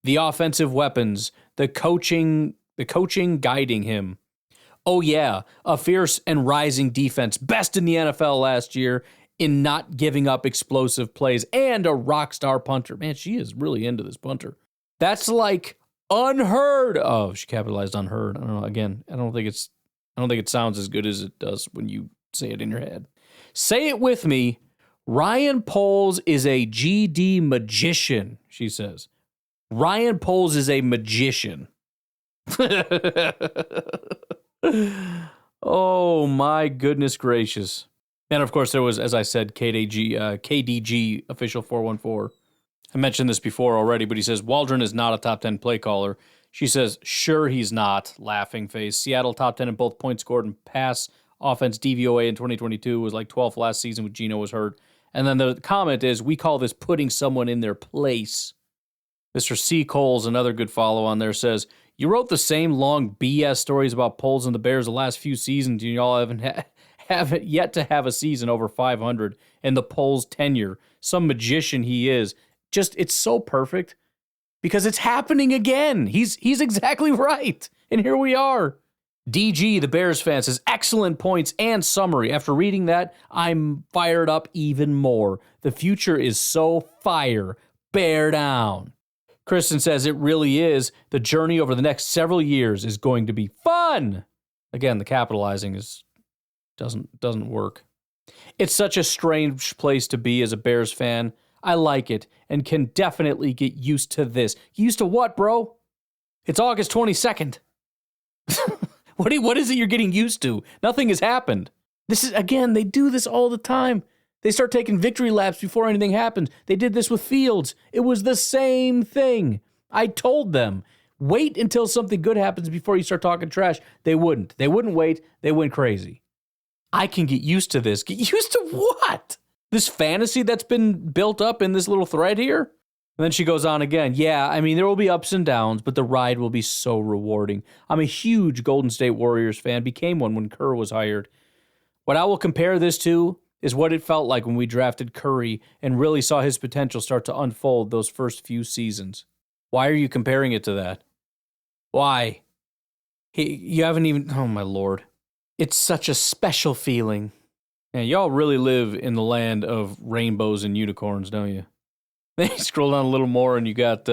The offensive weapons, the coaching guiding him. Oh yeah, a fierce and rising defense, best in the NFL last year in not giving up explosive plays, and a rock star punter. Man, she is really into this punter. That's like unheard of. She capitalized unheard. I don't know. Again, I don't think it sounds as good as it does when you say it in your head. Say it with me. Ryan Poles is a GD magician, she says. Ryan Poles is a magician. Oh, my goodness gracious. And, of course, there was, as I said, KDG official 414. I mentioned this before already, but he says, Waldron is not a top 10 play caller. She says, sure he's not, laughing face. Seattle top 10 in both points scored and pass offense DVOA in 2022 was like 12th last season when Geno was hurt. And then the comment is, we call this putting someone in their place. Mr. C. Coles, another good follow on there, says, you wrote the same long BS stories about Poles and the Bears the last few seasons, and y'all haven't yet to have a season over 500 in the Poles tenure. Some magician he is. Just, it's so perfect because it's happening again. He's exactly right. And here we are. DG, the Bears fan, says, excellent points and summary. After reading that, I'm fired up even more. The future is so fire. Bear down. Kristen says, it really is. The journey over the next several years is going to be fun. Again, the capitalizing doesn't work. It's such a strange place to be as a Bears fan. I like it and can definitely get used to this. Used to what, bro? It's August 22nd. What is it you're getting used to? Nothing has happened. This is, again, they do this all the time. They start taking victory laps before anything happens. They did this with Fields. It was the same thing. I told them, wait until something good happens before you start talking trash. They wouldn't. They wouldn't wait. They went crazy. I can get used to this. Get used to what? This fantasy that's been built up in this little thread here? And then she goes on again. Yeah, I mean, there will be ups and downs, but the ride will be so rewarding. I'm a huge Golden State Warriors fan, became one when Kerr was hired. What I will compare this to is what it felt like when we drafted Curry and really saw his potential start to unfold those first few seasons. Why are you comparing it to that? Why? You haven't even, oh my Lord. It's such a special feeling. And y'all really live in the land of rainbows and unicorns, don't you? Then you scroll down a little more and you got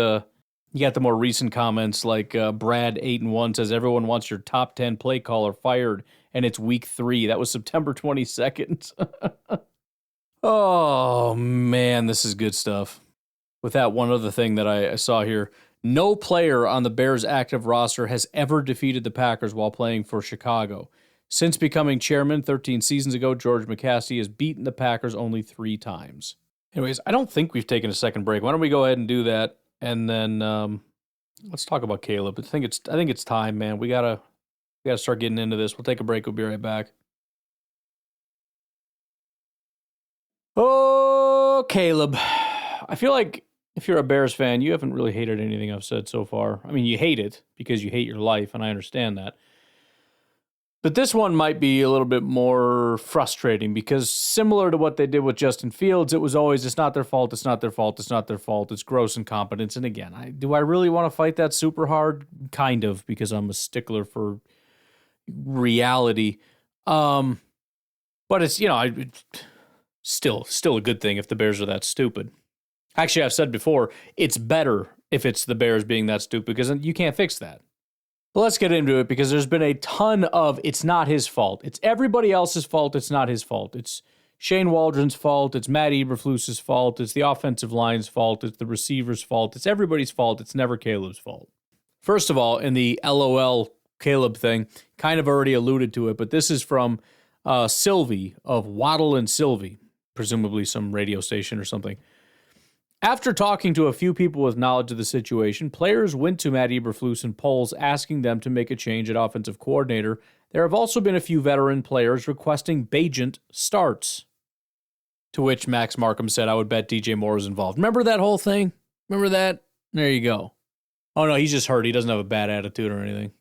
You got the more recent comments like Brad 8-1 says everyone wants your top 10 play caller fired, and it's week 3. That was September 22nd. Oh man, this is good stuff. With that, one other thing that I saw here: no player on the Bears' active roster has ever defeated the Packers while playing for Chicago. Since becoming chairman 13 seasons ago, George McCaskey has beaten the Packers only 3 times. Anyways, I don't think we've taken a second break. Why don't we go ahead and do that? And then let's talk about Caleb. I think it's time, man. We gotta start getting into this. We'll take a break. We'll be right back. Oh, Caleb. I feel like if you're a Bears fan, you haven't really hated anything I've said so far. I mean, you hate it because you hate your life, and I understand that. But this one might be a little bit more frustrating because similar to what they did with Justin Fields, it was always, it's not their fault, it's not their fault, it's not their fault, it's gross incompetence. And again, do I really want to fight that super hard? Kind of, because I'm a stickler for reality. But it's, still a good thing if the Bears are that stupid. Actually, I've said before, it's better if it's the Bears being that stupid because you can't fix that. But let's get into it because there's been a ton of it's not his fault. It's everybody else's fault. It's not his fault. It's Shane Waldron's fault. It's Matt Eberflus's fault. It's the offensive line's fault. It's the receiver's fault. It's everybody's fault. It's never Caleb's fault. First of all, in the LOL Caleb thing, kind of already alluded to it, but this is from Sylvie of Waddle and Sylvie, presumably some radio station or something. After talking to a few people with knowledge of the situation, players went to Matt Eberflus in polls asking them to make a change at offensive coordinator. There have also been a few veteran players requesting Bagent starts. To which Max Markham said, I would bet DJ Moore is involved. Remember that whole thing? Remember that? There you go. Oh no, he's just hurt. He doesn't have a bad attitude or anything.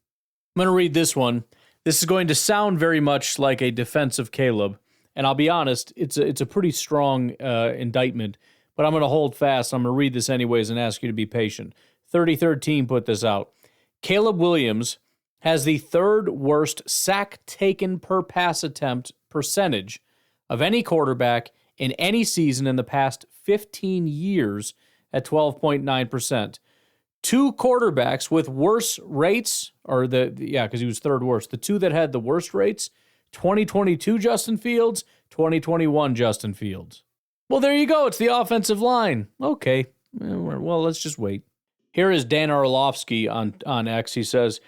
I'm going to read this one. This is going to sound very much like a defense of Caleb. And I'll be honest, it's a pretty strong indictment. But I'm going to hold fast. I'm going to read this anyways and ask you to be patient. 3013 put this out. Caleb Williams has the 3rd worst sack taken per pass attempt percentage of any quarterback in any season in the past 15 years at 12.9%. 2 quarterbacks with worse rates, because he was 3rd worst. The 2 that had the worst rates, 2022 Justin Fields, 2021 Justin Fields. Well, there you go. It's the offensive line. Okay. Well, let's just wait. Here is Dan Orlovsky on X. He says,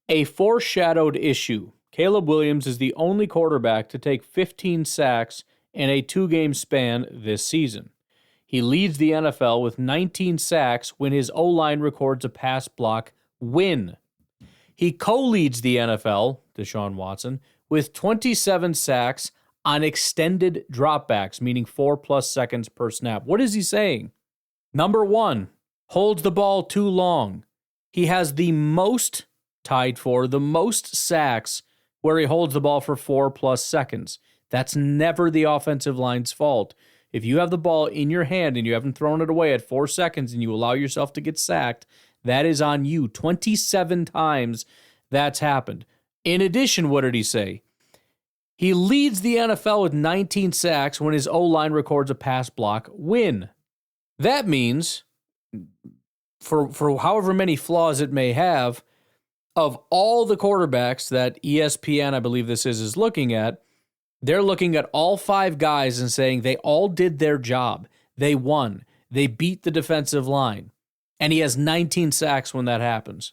a foreshadowed issue. Caleb Williams is the only quarterback to take 15 sacks in a 2-game span this season. He leads the NFL with 19 sacks when his O-line records a pass block win. He co-leads the NFL, Deshaun Watson, with 27 sacks on extended dropbacks, meaning 4+ seconds per snap. What is he saying? Number 1, holds the ball too long. He has tied for the most sacks where he holds the ball for 4+ seconds. That's never the offensive line's fault. If you have the ball in your hand and you haven't thrown it away at 4 seconds and you allow yourself to get sacked, that is on you. 27 times that's happened. In addition, what did he say? He leads the NFL with 19 sacks when his O-line records a pass block win. That means, for however many flaws it may have, of all the quarterbacks that ESPN, I believe this is looking at, they're looking at all 5 guys and saying they all did their job. They won. They beat the defensive line. And he has 19 sacks when that happens.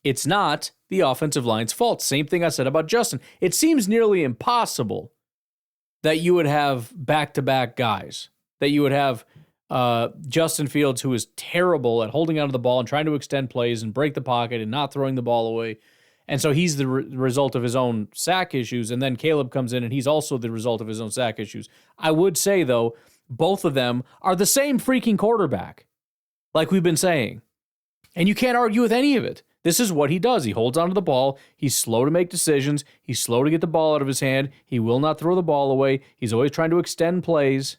It's not the offensive line's fault. Same thing I said about Justin. It seems nearly impossible that you would have back-to-back guys, that you would have Justin Fields, who is terrible at holding onto the ball and trying to extend plays and break the pocket and not throwing the ball away. And so he's the result of his own sack issues. And then Caleb comes in and he's also the result of his own sack issues. I would say, though, both of them are the same freaking quarterback, like we've been saying. And you can't argue with any of it. This is what he does. He holds onto the ball. He's slow to make decisions. He's slow to get the ball out of his hand. He will not throw the ball away. He's always trying to extend plays.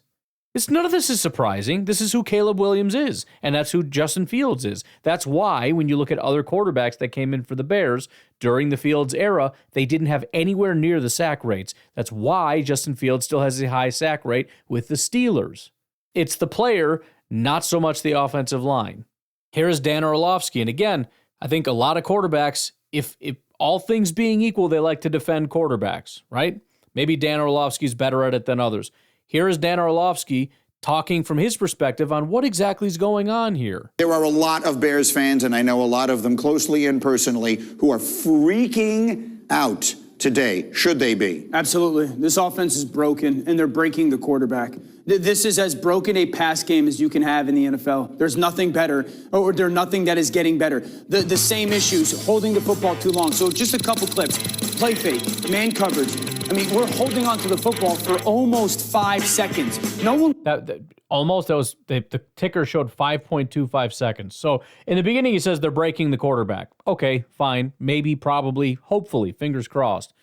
None of this is surprising. This is who Caleb Williams is, and that's who Justin Fields is. That's why when you look at other quarterbacks that came in for the Bears during the Fields era, they didn't have anywhere near the sack rates. That's why Justin Fields still has a high sack rate with the Steelers. It's the player, not so much the offensive line. Here is Dan Orlovsky. And again, I think a lot of quarterbacks, if all things being equal, they like to defend quarterbacks, right? Maybe Dan Orlovsky's better at it than others. Here is Dan Orlovsky talking from his perspective on what exactly is going on here. There are a lot of Bears fans, and I know a lot of them closely and personally, who are freaking out today. Should they be? Absolutely. This offense is broken, and they're breaking the quarterback. This is as broken a pass game as you can have in the NFL. There's nothing better, or there's nothing that is getting better. The same issues, holding the football too long. So just a couple clips. Play fake, man coverage. I mean, we're holding on to the football for almost 5 seconds. No one... The ticker showed 5.25 seconds. So in the beginning, he says they're breaking the quarterback. Okay, fine. Maybe, probably, hopefully, fingers crossed.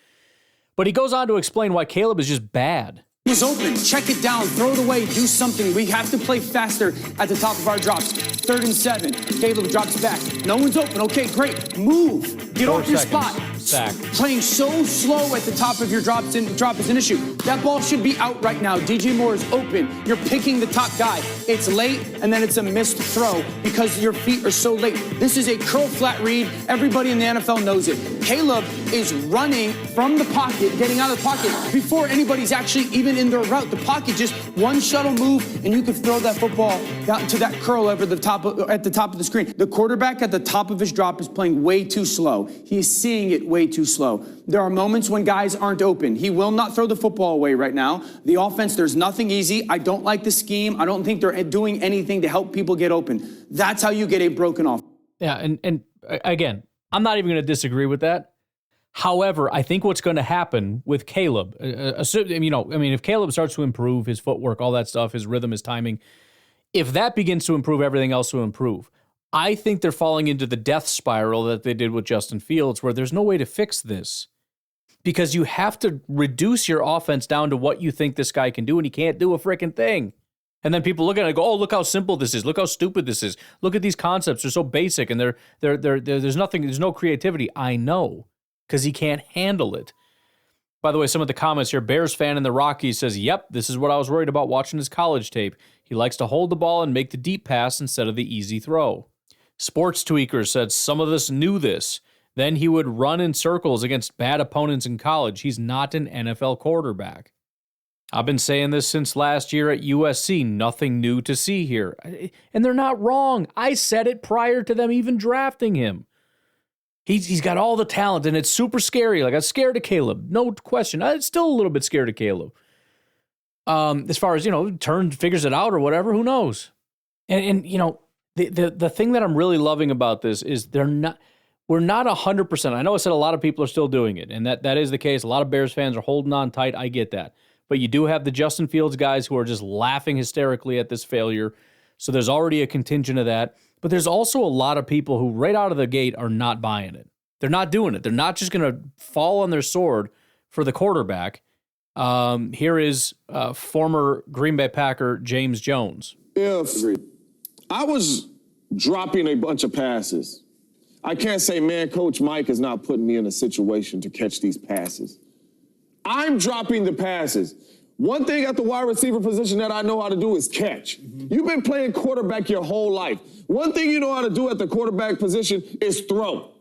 But he goes on to explain why Caleb is just bad. Was open, check it down, throw it away, do something. We have to play faster at the top of our drops. 3rd and 7, Caleb drops back. No one's open, okay, great. Move, get off your spot. Sack. Playing so slow at the top of your drop is an issue. That ball should be out right now. DJ Moore is open. You're picking the top guy. It's late, and then it's a missed throw because your feet are so late. This is a curl flat read. Everybody in the NFL knows it. Caleb is running from the pocket, getting out of the pocket before anybody's actually even in their route. The pocket, just one shuttle move, and you could throw that football down to that curl over the top at the top of the screen. The quarterback at the top of his drop is playing way too slow. He's seeing it way too slow. There are moments when guys aren't open. He will not throw the football away right now. The offense, there's nothing easy. I don't like the scheme. I don't think they're doing anything to help people get open. That's how you get a broken offense. Yeah, and again, I'm not even going to disagree with that. However, I think what's going to happen with Caleb, if Caleb starts to improve his footwork, all that stuff, his rhythm, his timing, if that begins to improve, everything else will improve. I think they're falling into the death spiral that they did with Justin Fields, where there's no way to fix this. Because you have to reduce your offense down to what you think this guy can do, and he can't do a freaking thing. And then people look at it and go, oh, look how simple this is. Look how stupid this is. Look at these concepts. They're so basic, and there's no creativity. I know, because he can't handle it. By the way, some of the comments here, Bears fan in the Rockies says, yep, this is what I was worried about watching his college tape. He likes to hold the ball and make the deep pass instead of the easy throw. Sports Tweaker said some of us knew this. Then he would run in circles against bad opponents in college. He's not an NFL quarterback. I've been saying this since last year at USC. Nothing new to see here. And they're not wrong. I said it prior to them even drafting him. He's got all the talent, and it's super scary. Like, I'm scared of Caleb. No question. I'm still a little bit scared of Caleb. As far as, figures it out or whatever, who knows? And the thing that I'm really loving about this is we're not 100%. I know I said a lot of people are still doing it, and that is the case. A lot of Bears fans are holding on tight. I get that. But you do have the Justin Fields guys who are just laughing hysterically at this failure. So there's already a contingent of that. But there's also a lot of people who right out of the gate are not buying it. They're not doing it. They're not just going to fall on their sword for the quarterback. Here is former Green Bay Packer James Jones. If I was dropping a bunch of passes, I can't say, man, Coach Mike is not putting me in a situation to catch these passes. I'm dropping the passes. One thing at the wide receiver position that I know how to do is catch. You've been playing quarterback your whole life. One thing you know how to do at the quarterback position is throw.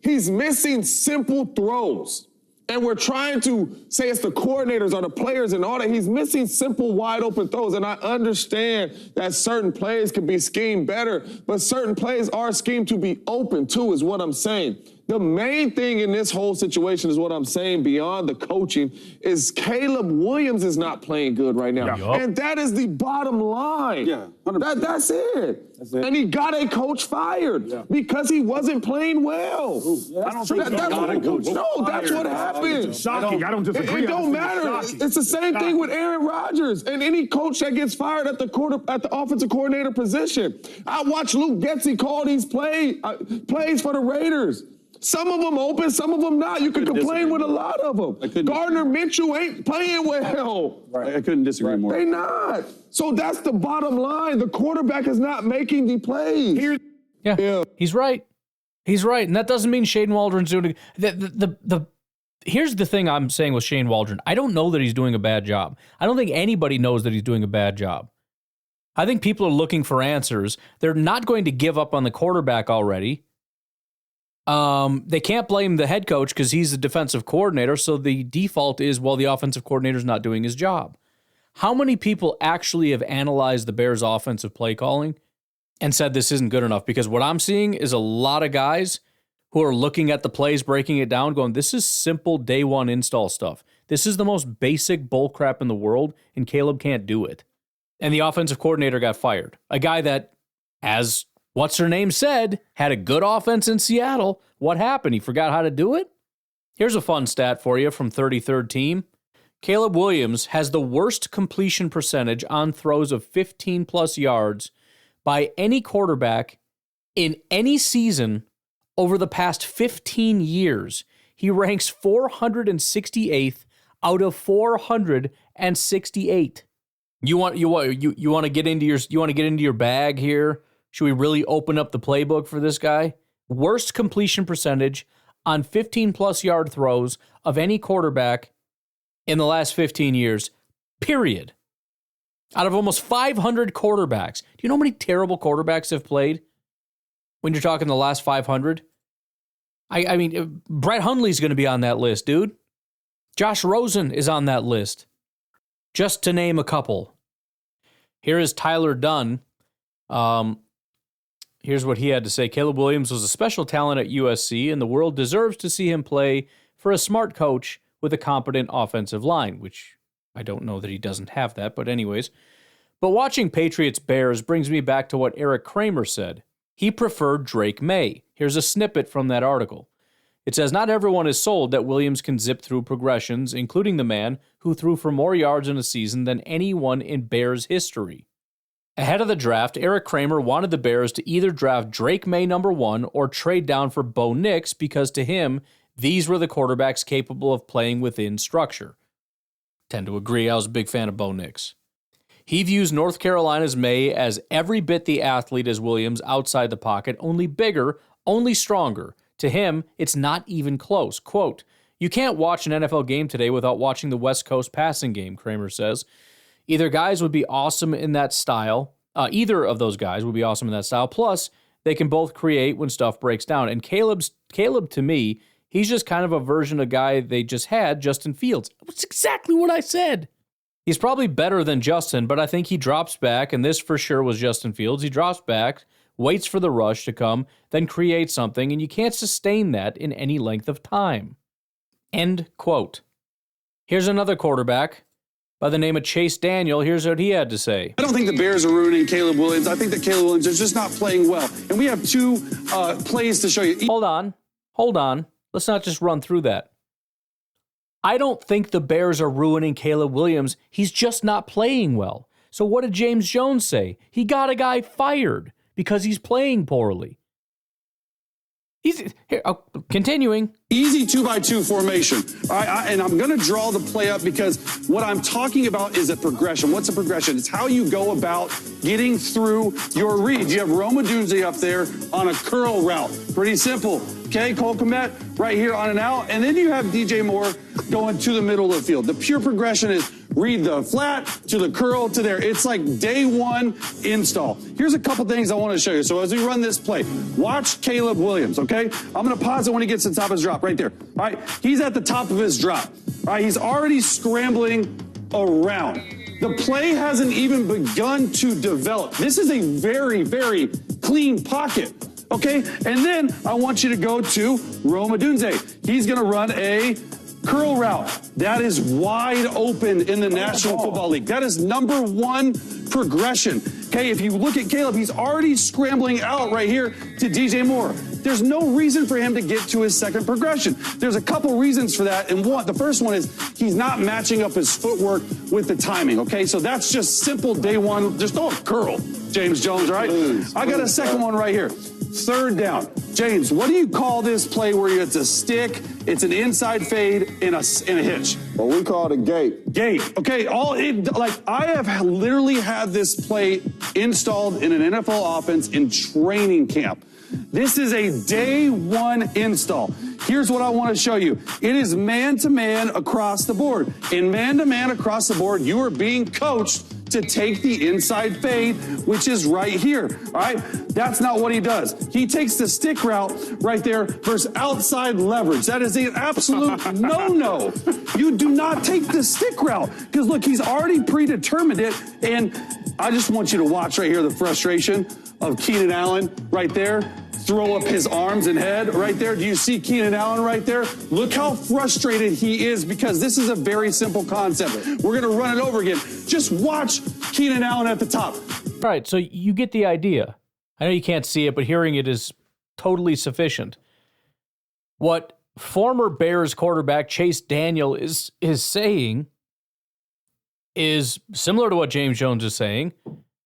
He's missing simple throws. And we're trying to say it's the coordinators or the players and all that. He's missing simple, wide open throws. And I understand that certain plays can be schemed better, but certain plays are schemed to be open too, is what I'm saying. The main thing in this whole situation is what I'm saying beyond the coaching is Caleb Williams is not playing good right now. Yeah. And that is the bottom line. Yeah, that's it. And he got a coach fired because he wasn't playing well. I don't think he got a coach fired. No, that's what happened. It's shocking. I don't disagree. It don't matter. It's the same thing with Aaron Rodgers and any coach that gets fired at the offensive coordinator position. I watched Luke Getsy call these plays for the Raiders. Some of them open, some of them not. You can complain with a lot of them. Gardner Minshew ain't playing well. Right. I couldn't disagree more. They not. So that's the bottom line. The quarterback is not making the plays. He's right. He's right. And that doesn't mean Shane Waldron's doing here's the thing I'm saying with Shane Waldron. I don't know that he's doing a bad job. I don't think anybody knows that he's doing a bad job. I think people are looking for answers. They're not going to give up on the quarterback already. They can't blame the head coach because he's the defensive coordinator, so the default is, well, the offensive coordinator's not doing his job. How many people actually have analyzed the Bears' offensive play calling and said this isn't good enough? Because what I'm seeing is a lot of guys who are looking at the plays, breaking it down, going, this is simple day one install stuff. This is the most basic bull crap in the world, and Caleb can't do it. And the offensive coordinator got fired. A guy that, as what's-her-name said, had a good offense in Seattle. What happened? He forgot how to do it? Here's a fun stat for you from 33rd Team. Caleb Williams has the worst completion percentage on throws of 15-plus yards by any quarterback in any season over the past 15 years. He ranks 468th out of 468. You want to get into your bag here? Should we really open up the playbook for this guy? Worst completion percentage on 15-plus yard throws of any quarterback in the last 15 years, period. Out of almost 500 quarterbacks. Do you know how many terrible quarterbacks have played when you're talking the last 500? I mean, Brett Hundley's going to be on that list, dude. Josh Rosen is on that list, just to name a couple. Here is Tyler Dunn. Here's what he had to say. Caleb Williams was a special talent at USC, and the world deserves to see him play for a smart coach with a competent offensive line, which I don't know that he doesn't have that, but anyways. But watching Patriots-Bears brings me back to what Eric Kramer said. He preferred Drake May. Here's a snippet from that article. It says, not everyone is sold that Williams can zip through progressions, including the man who threw for more yards in a season than anyone in Bears history. Ahead of the draft, Eric Kramer wanted the Bears to either draft Drake May #1 or trade down for Bo Nix because to him, these were the quarterbacks capable of playing within structure. Tend to agree, I was a big fan of Bo Nix. He views North Carolina's May as every bit the athlete as Williams outside the pocket, only bigger, only stronger. To him, it's not even close. Quote, you can't watch an NFL game today without watching the West Coast passing game, Kramer says. Either guys would be awesome in that style. Either of those guys would be awesome in that style. Plus, they can both create when stuff breaks down. And Caleb, to me, he's just kind of a version of guy they just had, Justin Fields. That's exactly what I said. He's probably better than Justin, but I think he drops back, and this for sure was Justin Fields. He drops back, waits for the rush to come, then creates something, and you can't sustain that in any length of time. End quote. Here's another quarterback by the name of Chase Daniel. Here's what he had to say. I don't think the Bears are ruining Caleb Williams. I think that Caleb Williams is just not playing well. And we have two plays to show you. Hold on. Let's not just run through that. I don't think the Bears are ruining Caleb Williams. He's just not playing well. So what did James Jones say? He got a guy fired because he's playing poorly. Continuing. Easy 2-by-2 formation. All right, and I'm going to draw the play up because what I'm talking about is a progression. What's a progression? It's how you go about getting through your reads. You have Rome Odunze up there on a curl route. Pretty simple. Okay, Cole Kmet right here on an out. And then you have DJ Moore going to the middle of the field. The pure progression is read the flat to the curl to there. It's like day one install. Here's a couple things I want to show you. So as we run this play, watch Caleb Williams, okay? I'm going to pause it when he gets to the top of his drop right there. All right, he's at the top of his drop. All right, he's already scrambling around. The play hasn't even begun to develop. This is a very, very clean pocket. Okay, and then I want you to go to Rome Odunze. He's going to run a curl route. That is wide open in the National Football League. That is #1 progression. Okay, if you look at Caleb, he's already scrambling out right here to DJ Moore. There's no reason for him to get to his second progression. There's a couple reasons for that. And the first one is he's not matching up his footwork with the timing. Okay, so that's just simple day one. Just don't curl, James Jones, right? I got a second one right here. Third down. James, what do you call this play where it's a stick, it's an inside fade, and a hitch? Well, we call it a gate. Gate. Okay, I have literally had this play installed in an NFL offense in training camp. This is a day one install. Here's what I want to show you. It is man-to-man across the board. In man-to-man across the board, you are being coached to take the inside fade, which is right here, all right? That's not what he does. He takes the stick route right there versus outside leverage. That is an absolute no-no. You do not take the stick route because, look, he's already predetermined it, and I just want you to watch right here the frustration of Keenan Allen right there. Throw up his arms and head right there. Do you see Keenan Allen right there? Look how frustrated he is because this is a very simple concept. We're going to run it over again. Just watch Keenan Allen at the top. All right, so you get the idea. I know you can't see it, but hearing it is totally sufficient. What former Bears quarterback Chase Daniel is saying is similar to what James Jones is saying,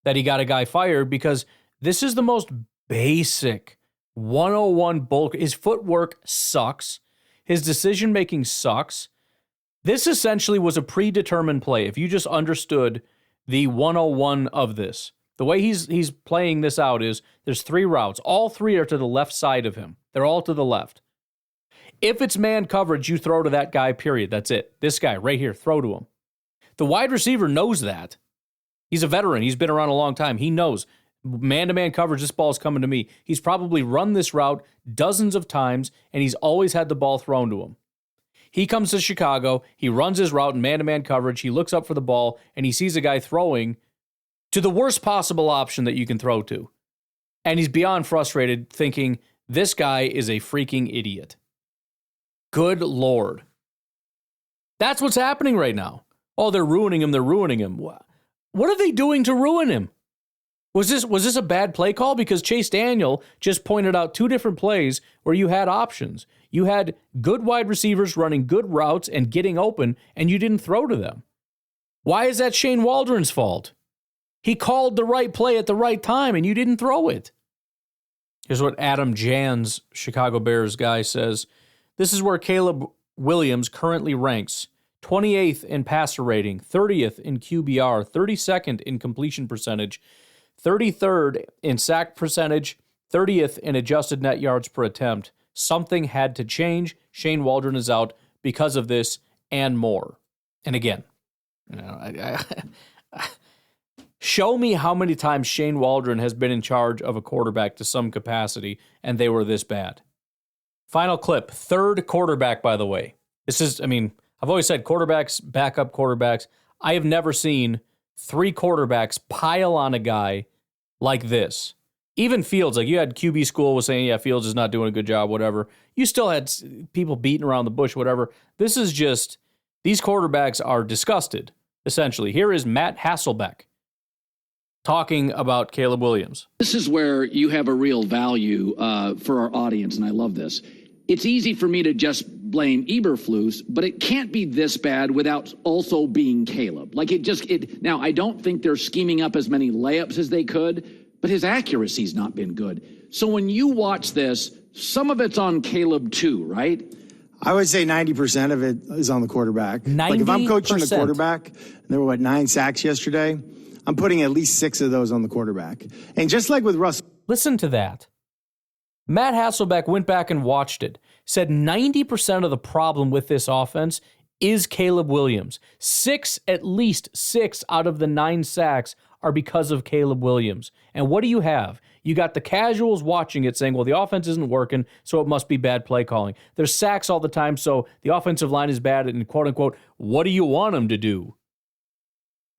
that he got a guy fired because this is the most basic 101 bulk. His footwork sucks. His decision-making sucks. This essentially was a predetermined play. If you just understood the 101 of this, the way he's playing this out is there's 3 routes. All 3 are to the left side of him. They're all to the left. If it's man coverage, you throw to that guy, period. That's it. This guy right here, throw to him. The wide receiver knows that. He's a veteran. He's been around a long time. He knows. Man-to-man coverage, this ball's coming to me. He's probably run this route dozens of times, and he's always had the ball thrown to him. He comes to Chicago, he runs his route in man-to-man coverage, he looks up for the ball, and he sees a guy throwing to the worst possible option that you can throw to. And he's beyond frustrated, thinking, this guy is a freaking idiot. Good Lord. That's what's happening right now. Oh, they're ruining him, they're ruining him. What are they doing to ruin him? Was this a bad play call? Because Chase Daniel just pointed out 2 different plays where you had options. You had good wide receivers running good routes and getting open, and you didn't throw to them. Why is that Shane Waldron's fault? He called the right play at the right time, and you didn't throw it. Here's what Adam Jans, Chicago Bears guy, says. This is where Caleb Williams currently ranks. 28th in passer rating, 30th in QBR, 32nd in completion percentage, 33rd in sack percentage, 30th in adjusted net yards per attempt. Something had to change. Shane Waldron is out because of this and more. And again, show me how many times Shane Waldron has been in charge of a quarterback to some capacity and they were this bad. Final clip, 3rd quarterback, by the way. I've always said quarterbacks, backup quarterbacks. I have never seen 3 quarterbacks pile on a guy like this. Even Fields, like you had QB school was saying, yeah, Fields is not doing a good job, whatever. You still had people beating around the bush, whatever. This is just, these quarterbacks are disgusted, essentially. Here is Matt Hasselbeck talking about Caleb Williams. This is where you have a real value for our audience, and I love this. It's easy for me to just blame Eberflus, but it can't be this bad without also being Caleb. Now, I don't think they're scheming up as many layups as they could, but his accuracy's not been good. So when you watch this, some of it's on Caleb too, right? I would say 90% of it is on the quarterback. 90%. Like if I'm coaching the quarterback, and there were 9 sacks yesterday, I'm putting at least 6 of those on the quarterback. And just like with Russell. Listen to that. Matt Hasselbeck went back and watched it, said 90% of the problem with this offense is Caleb Williams. At least 6 out of the 9 sacks are because of Caleb Williams. And what do you have? You got the casuals watching it saying, well, the offense isn't working, so it must be bad play calling. There's sacks all the time, so the offensive line is bad, and quote unquote, what do you want them to do?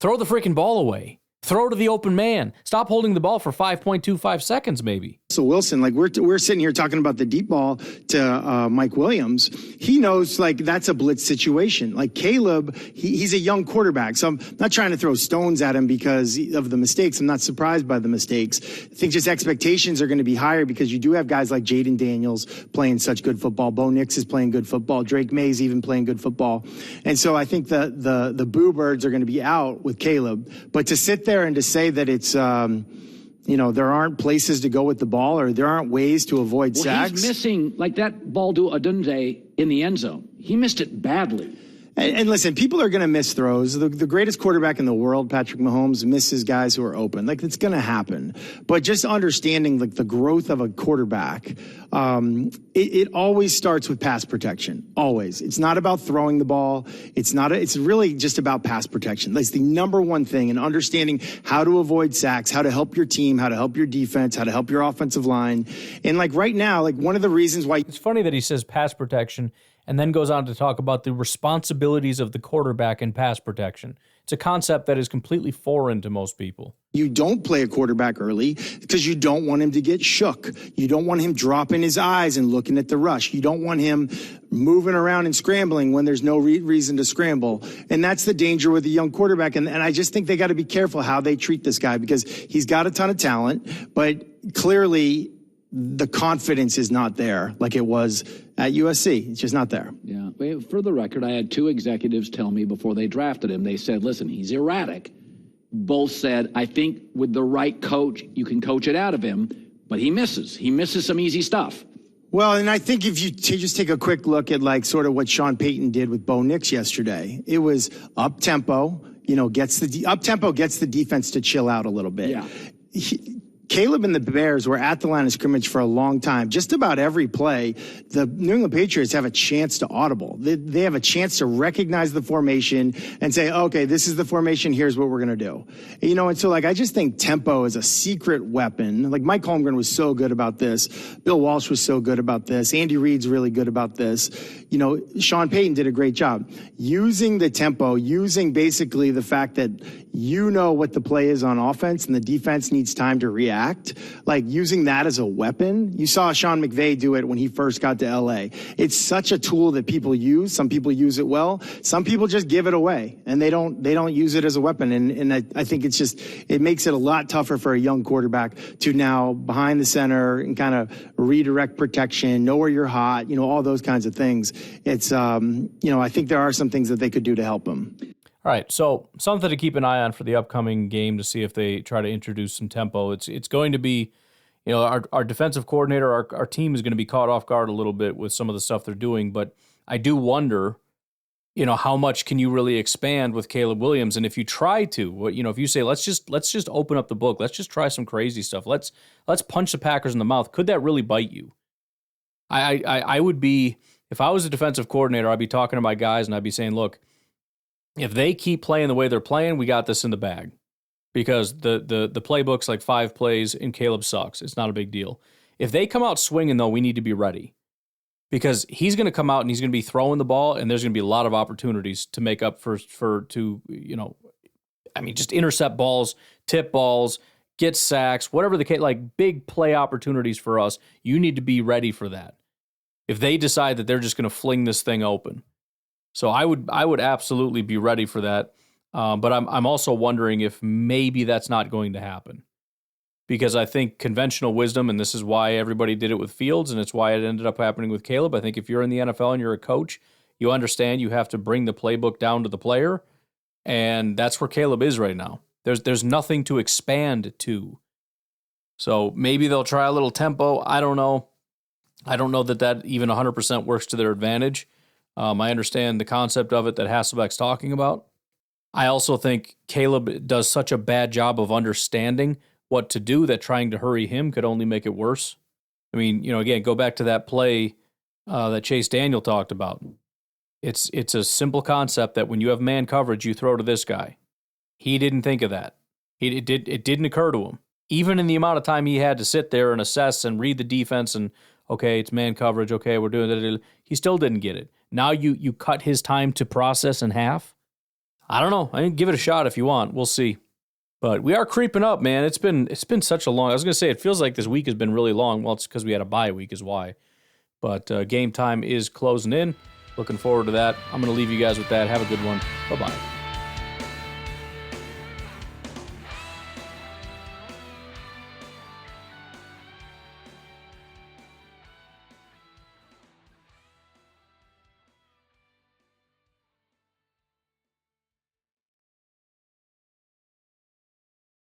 Throw the freaking ball away. Throw to the open man. Stop holding the ball for 5.25 seconds, maybe. So Wilson, like we're sitting here talking about the deep ball to Mike Williams. He knows like that's a blitz situation. Like Caleb, he's a young quarterback. So I'm not trying to throw stones at him because of the mistakes. I'm not surprised by the mistakes. I think just expectations are going to be higher because you do have guys like Jaden Daniels playing such good football. Bo Nix is playing good football. Drake May's even playing good football. And so I think the Boo Birds are going to be out with Caleb. But to sit there and to say that it's, there aren't places to go with the ball or there aren't ways to avoid sacks. He's missing, like that ball to Adunze in the end zone. He missed it badly. And listen, people are going to miss throws. The greatest quarterback in the world, Patrick Mahomes, misses guys who are open. Like, it's going to happen. But just understanding like the growth of a quarterback, it always starts with pass protection. Always. It's not about throwing the ball. It's really just about pass protection. That's the number one thing, and understanding how to avoid sacks, how to help your team, how to help your defense, how to help your offensive line. And like right now, like one of the reasons why it's funny that he says pass protection and then goes on to talk about the responsibilities of the quarterback in pass protection. It's a concept that is completely foreign to most people. You don't play a quarterback early because you don't want him to get shook. You don't want him dropping his eyes and looking at the rush. You don't want him moving around and scrambling when there's no reason to scramble. And that's the danger with a young quarterback. And I just think they got to be careful how they treat this guy, because he's got a ton of talent, but clearly the confidence is not there like it was at USC. It's just not there. Yeah. For the record, I had two executives tell me before they drafted him, they said, listen, he's erratic. Both said, I think with the right coach, you can coach it out of him, but he misses. He misses some easy stuff. Well, and I think if you just take a quick look at like sort of what Sean Payton did with Bo Nix yesterday, it was up tempo, gets the defense to chill out a little bit. Yeah. Caleb and the Bears were at the line of scrimmage for a long time. Just about every play, the New England Patriots have a chance to audible. They have a chance to recognize the formation and say, okay, this is the formation, here's what we're going to do. And so, I just think tempo is a secret weapon. Like, Mike Holmgren was so good about this. Bill Walsh was so good about this. Andy Reid's really good about this. Sean Payton did a great job. Using the tempo, using basically the fact that what the play is on offense and the defense needs time to react, like using that as a weapon. You saw Sean McVay do it when he first got to LA. It's such a tool that people use. Some people use it well. Some people just give it away and they don't use it as a weapon. And I think it makes it a lot tougher for a young quarterback to now behind the center and kind of redirect protection, know where you're hot, all those kinds of things. It's, I think there are some things that they could do to help him. All right, so something to keep an eye on for the upcoming game to see if they try to introduce some tempo. It's going to be, our defensive coordinator, our team is going to be caught off guard a little bit with some of the stuff they're doing, but I do wonder, how much can you really expand with Caleb Williams? And if you try to, if you say let's just open up the book, let's just try some crazy stuff, let's punch the Packers in the mouth, could that really bite you? I would be, if I was a defensive coordinator, I'd be talking to my guys and I'd be saying, look, if they keep playing the way they're playing, we got this in the bag, because the playbook's like 5 plays and Caleb sucks. It's not a big deal. If they come out swinging, though, we need to be ready, because he's going to come out and he's going to be throwing the ball, and there's going to be a lot of opportunities to make up just intercept balls, tip balls, get sacks, whatever the case, like big play opportunities for us. You need to be ready for that. If they decide that they're just going to fling this thing open. So I would absolutely be ready for that, but I'm also wondering if maybe that's not going to happen, because I think conventional wisdom, and this is why everybody did it with Fields, and it's why it ended up happening with Caleb. I think if you're in the NFL and you're a coach, you understand you have to bring the playbook down to the player, and that's where Caleb is right now. There's nothing to expand to, so maybe they'll try a little tempo. I don't know. I don't know that even 100% works to their advantage. I understand the concept of it that Hasselbeck's talking about. I also think Caleb does such a bad job of understanding what to do that trying to hurry him could only make it worse. I mean, again, go back to that play that Chase Daniel talked about. It's a simple concept that when you have man coverage, you throw to this guy. He didn't think of that. It didn't occur to him. Even in the amount of time he had to sit there and assess and read the defense and, okay, it's man coverage, okay, we're doing that. He still didn't get it. Now you cut his time to process in half? I don't know. I mean, give it a shot if you want. We'll see. But we are creeping up, man. It's been such a long... I was going to say, it feels like this week has been really long. Well, it's because we had a bye week is why. But game time is closing in. Looking forward to that. I'm going to leave you guys with that. Have a good one. Bye-bye.